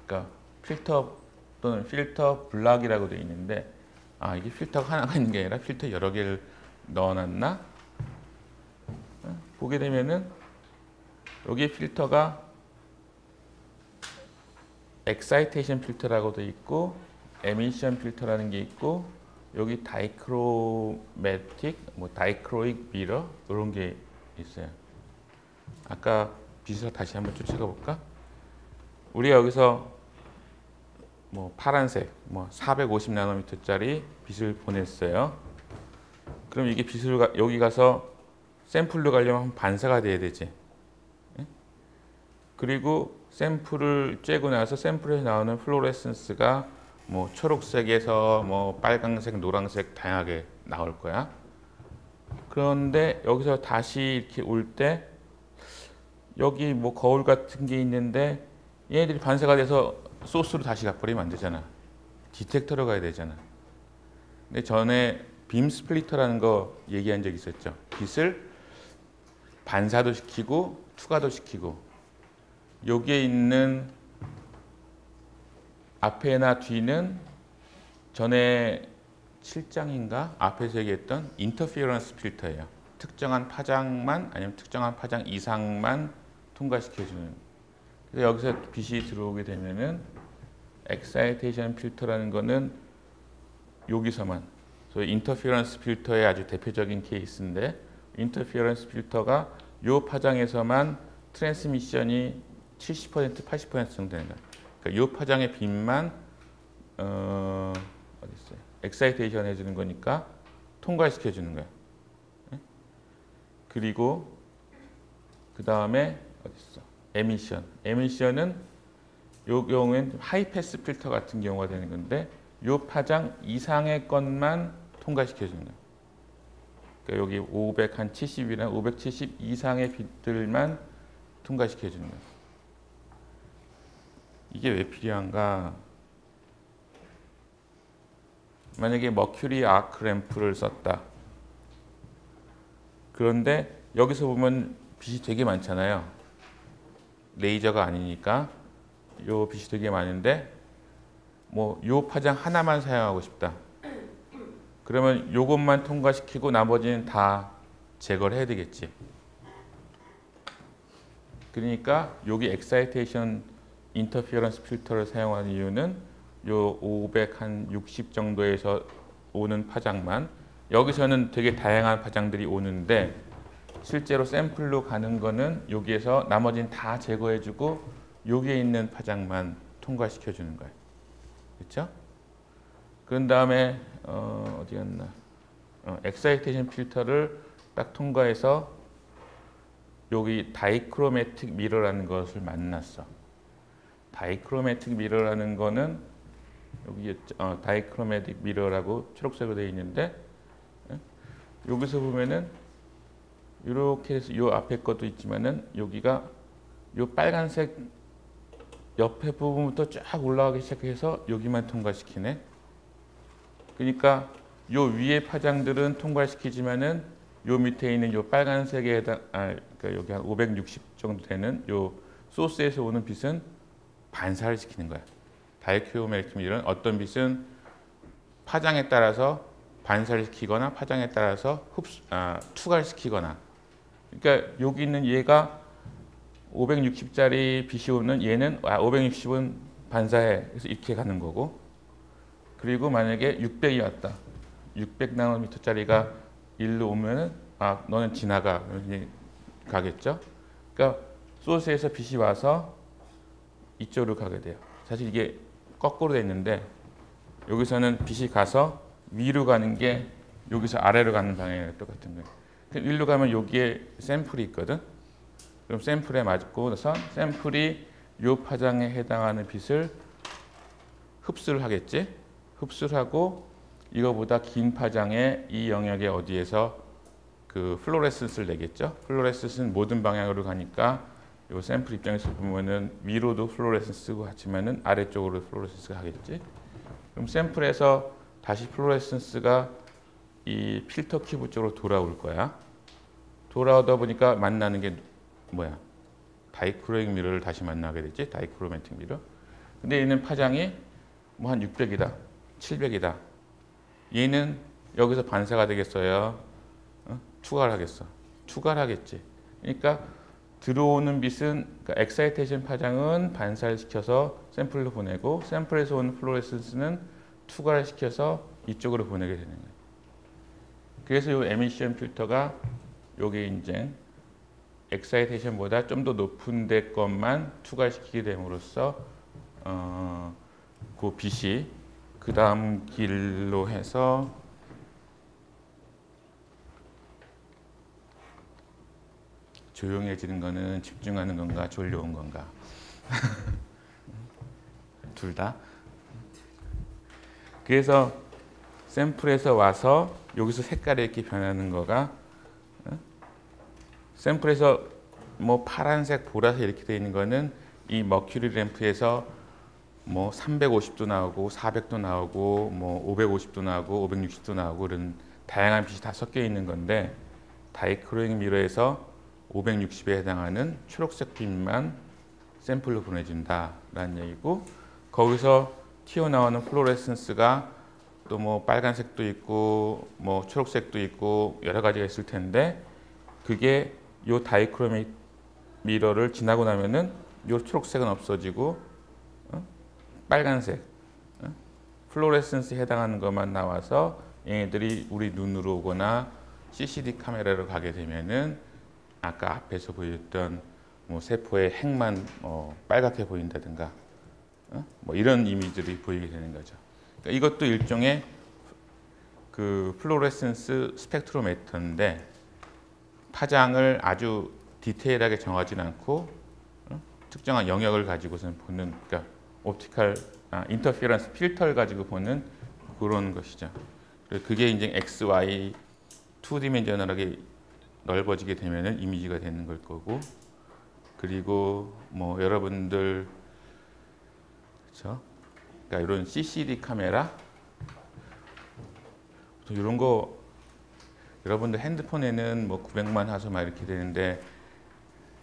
그러니까 필터 또는 필터 블락이라고 되어 있는데, 아, 이게 필터가 하나가 있는 게 아니라 필터 여러 개를 넣어놨나? 보게 되면은 여기 필터가 엑사이테이션 필터라고 되어 있고, 에미션 필터라는 게 있고, 여기 다이크로매틱, 뭐 다이크로익 미러 이런 게 있어요. 아까 빛을 다시 한번 쫓아가 볼까? 우리가 여기서 뭐 파란색, 뭐 450 나노미터짜리 빛을 보냈어요. 그럼 이게 빛을 여기 가서 샘플로 가려면 반사가 돼야 되지. 그리고 샘플을 쬐고 나서 샘플에서 나오는 플로레센스가 뭐 초록색에서 뭐 빨강색, 노란색 다양하게 나올 거야. 그런데 여기서 다시 이렇게 올 때 여기 뭐 거울 같은 게 있는데 얘네들이 반사가 돼서 소스로 다시 가버리면 안 되잖아. 디텍터로 가야 되잖아. 근데 전에 빔 스플리터라는 거 얘기한 적 있었죠. 빛을 반사도 시키고 투과도 시키고, 여기에 있는 앞에나 뒤는 전에 7장인가 앞에서 얘기했던 인터피어런스 필터예요. 특정한 파장만 아니면 특정한 파장 이상만 통과시켜주는. 그래서 여기서 빛이 들어오게 되면은 엑사이테이션 필터라는 거는 여기서만, 소위 인터피어런스 필터의 아주 대표적인 케이스인데, 인터피어런스 필터가 이 파장에서만 트랜스미션이 70% 80% 정도 되는 거예요. 그러니까 이 파장의 빛만 어디 있어요? 엑사이테이션 해주는 거니까 통과시켜 주는 거예요. 그리고 그 다음에 어디 있어? 에미션. 에미션은 이 경우에는 하이패스 필터 같은 경우가 되는 건데, 이 파장 이상의 것만 통과시켜 주는 거예요. 그러니까 여기 570이나 570 이상의 빛들만 통과시켜 주는 거예요. 이게 왜 필요한가? 만약에 머큐리 아크 램프를 썼다. 그런데 여기서 보면 빛이 되게 많잖아요. 레이저가 아니니까 요 빛이 되게 많은데, 뭐 요 파장 하나만 사용하고 싶다. 그러면 요것만 통과시키고 나머지는 다 제거를 해야 되겠지. 그러니까 여기 엑사이테이션 인터피어런스 필터를 사용하는 이유는 요 560 정도에서 오는 파장만, 여기서는 되게 다양한 파장들이 오는데 실제로 샘플로 가는 거는 여기에서 나머지는 다 제거해주고 여기에 있는 파장만 통과시켜주는 거예요. 그렇죠? 그런 다음에 어디였나? 엑사이테이션 필터를 딱 통과해서 여기 다이크로매틱 미러라는 것을 만났어. 다이크로매틱 미러라는 거는 여기 다이크로매틱 미러라고 초록색으로 되어 있는데, 여기서 보면은 이렇게 해서 요 앞에 것도 있지만은 여기가 요 빨간색 옆에 부분부터 쫙 올라가기 시작해서 여기만 통과시키네. 그러니까 요 위에 파장들은 통과시키지만은 요 밑에 있는 요 빨간색에 해당 그러니까 여기 한 560 정도 되는 요 소스에서 오는 빛은 반사를 시키는 거야. 다이크로메틱은 어떤 빛은 파장에 따라서 반사를 시키거나 파장에 따라서 투과를 시키거나. 그러니까 여기 있는 얘가 560짜리 빛이 오는 얘는 560은 반사해. 그래서 이렇게 가는 거고. 그리고 만약에 600이 왔다. 600나노미터짜리가 일로 오면은 너는 지나가. 가겠죠. 그러니까 소스에서 빛이 와서 이쪽으로 가게 돼요. 사실 이게 거꾸로 돼 있는데 여기서는 빛이 가서 위로 가는 게 여기서 아래로 가는 방향이랑 똑같은 거예요. 위로 가면 여기에 샘플이 있거든. 그럼 샘플에 맞고 나서 샘플이 요 파장에 해당하는 빛을 흡수를 하겠지. 흡수를 하고 이거보다 긴 파장의 이 영역에 어디에서 그 플로레센스를 내겠죠. 플로레센스는 모든 방향으로 가니까 요 샘플 입장에서 보면은 위로도 플로레센스고 하지만은 아래쪽으로 플로레센스가 하겠지. 그럼 샘플에서 다시 플로레센스가 이 필터 큐브 쪽으로 돌아올 거야. 돌아오다 보니까 만나는 게 뭐야? 다이크로믹 미러를 다시 만나게 되지. 다이크로매틱 미러. 근데 얘는 파장이 뭐 한 600이다. 700이다. 얘는 여기서 반사가 되겠어요? 투과를 하겠어. 투과를 하겠지. 그러니까 들어오는 빛은 그러니까 엑사이테이션 파장은 반사를 시켜서 샘플로 보내고 샘플에서 오는 플로레센스는 투과를 시켜서 이쪽으로 보내게 되는 거예요. 그래서 이 에미션 필터가 요게 이제 엑사이테이션보다 좀 더 높은 데 것만 투과시키게 됨으로써 그 빛이 그 다음 길로 해서 조용해지는 거는 집중하는 건가 졸려온 건가 둘 다. 그래서 샘플에서 와서 여기서 색깔이 이렇게 변하는 거가 샘플에서 뭐 파란색, 보라색 이렇게 되어 있는 거는 이 머큐리 램프에서 뭐 350도 나오고 400도 나오고 뭐 550도 나오고 560도 나오고 이런 다양한 빛이 다 섞여 있는 건데 다이크로믹 미러에서 560에 해당하는 초록색 빛만 샘플로 보내준다라는 얘기고 거기서 튀어나오는 플로레센스가 또 뭐 빨간색도 있고 뭐 초록색도 있고 여러 가지가 있을 텐데 그게 요 다이크로믹 미러를 지나고 나면은 요 초록색은 없어지고 빨간색 플로레센스에 해당하는 것만 나와서 얘네들이 우리 눈으로 오거나 CCD 카메라로 가게 되면은 아까 앞에서 보였던 뭐 세포의 핵만 빨갛게 보인다든가 뭐 이런 이미지들이 보이게 되는 거죠. 그러니까 이것도 일종의 그 플로레센스 스펙트로메터인데 파장을 아주 디테일하게 정하지는 않고 특정한 영역을 가지고선 보는 그러니까 옵티컬 인터피어런스 필터를 가지고 보는 그런 것이죠. 그게 이제 X, Y 2디멘셔널하게 넓어지게 되면은 이미지가 되는 걸 거고 그리고 뭐 여러분들 그렇죠? 그러니까 이런 CCD 카메라 이런 거 여러분들 핸드폰에는 뭐 900만 화소 막 이렇게 되는데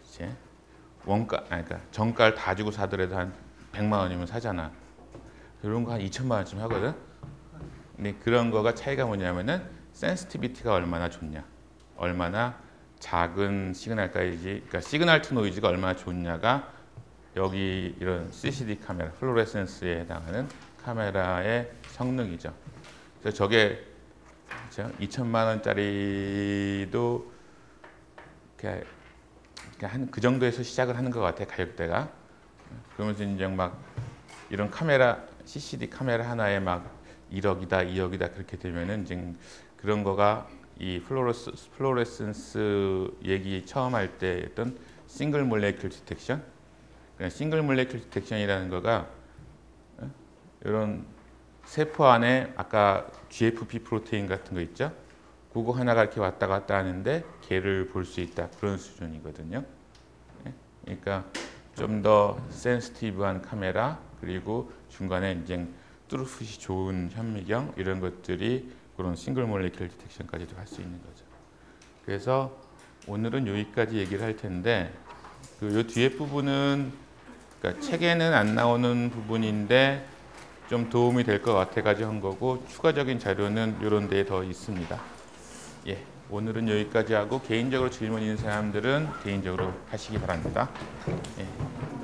이제 원가 그러니까 정가를 다 주고 사더라도 한 100만 원이면 사잖아. 이런 거 한 2천만 원쯤 하거든. 근데 그런 거가 차이가 뭐냐면은 센시티비티가 얼마나 좋냐, 얼마나 작은 시그널까지, 그러니까 시그널 투 노이즈가 얼마나 좋냐가 여기 이런 CCD 카메라, 플로레센스에 해당하는 카메라의 성능이죠. 그래서 저게 그렇죠? 2천만 원짜리도 한 그 정도에서 시작을 하는 것 같아 가격대가. 그러면서 이제 막 이런 카메라 CCD 카메라 하나에 막 1억이다, 2억이다 그렇게 되면은 이제 그런 거가 이 플로레센스 얘기 처음 할 때 했던 싱글 몰레큘 디텍션. 싱글 몰레큘 디텍션이라는 거가 이런 세포 안에 아까 GFP 프로테인 같은 거 있죠? 그거 하나가 이렇게 왔다 갔다 하는데 걔를 볼 수 있다. 그런 수준이거든요. 예? 그러니까 좀 더 센시티브한 카메라 그리고 중간에 이제 뚜루풋이 좋은 현미경 이런 것들이 그런 싱글 몰레큘 디텍션까지도 할 수 있는 거죠. 그래서 오늘은 여기까지 얘기를 할 텐데 요 뒤에 부분은 그러니까 책에는 안 나오는 부분인데 좀 도움이 될 것 같아가지고 한 거고 추가적인 자료는 이런 데에 더 있습니다. 예, 오늘은 여기까지 하고 개인적으로 질문 있는 사람들은 개인적으로 하시기 바랍니다. 예.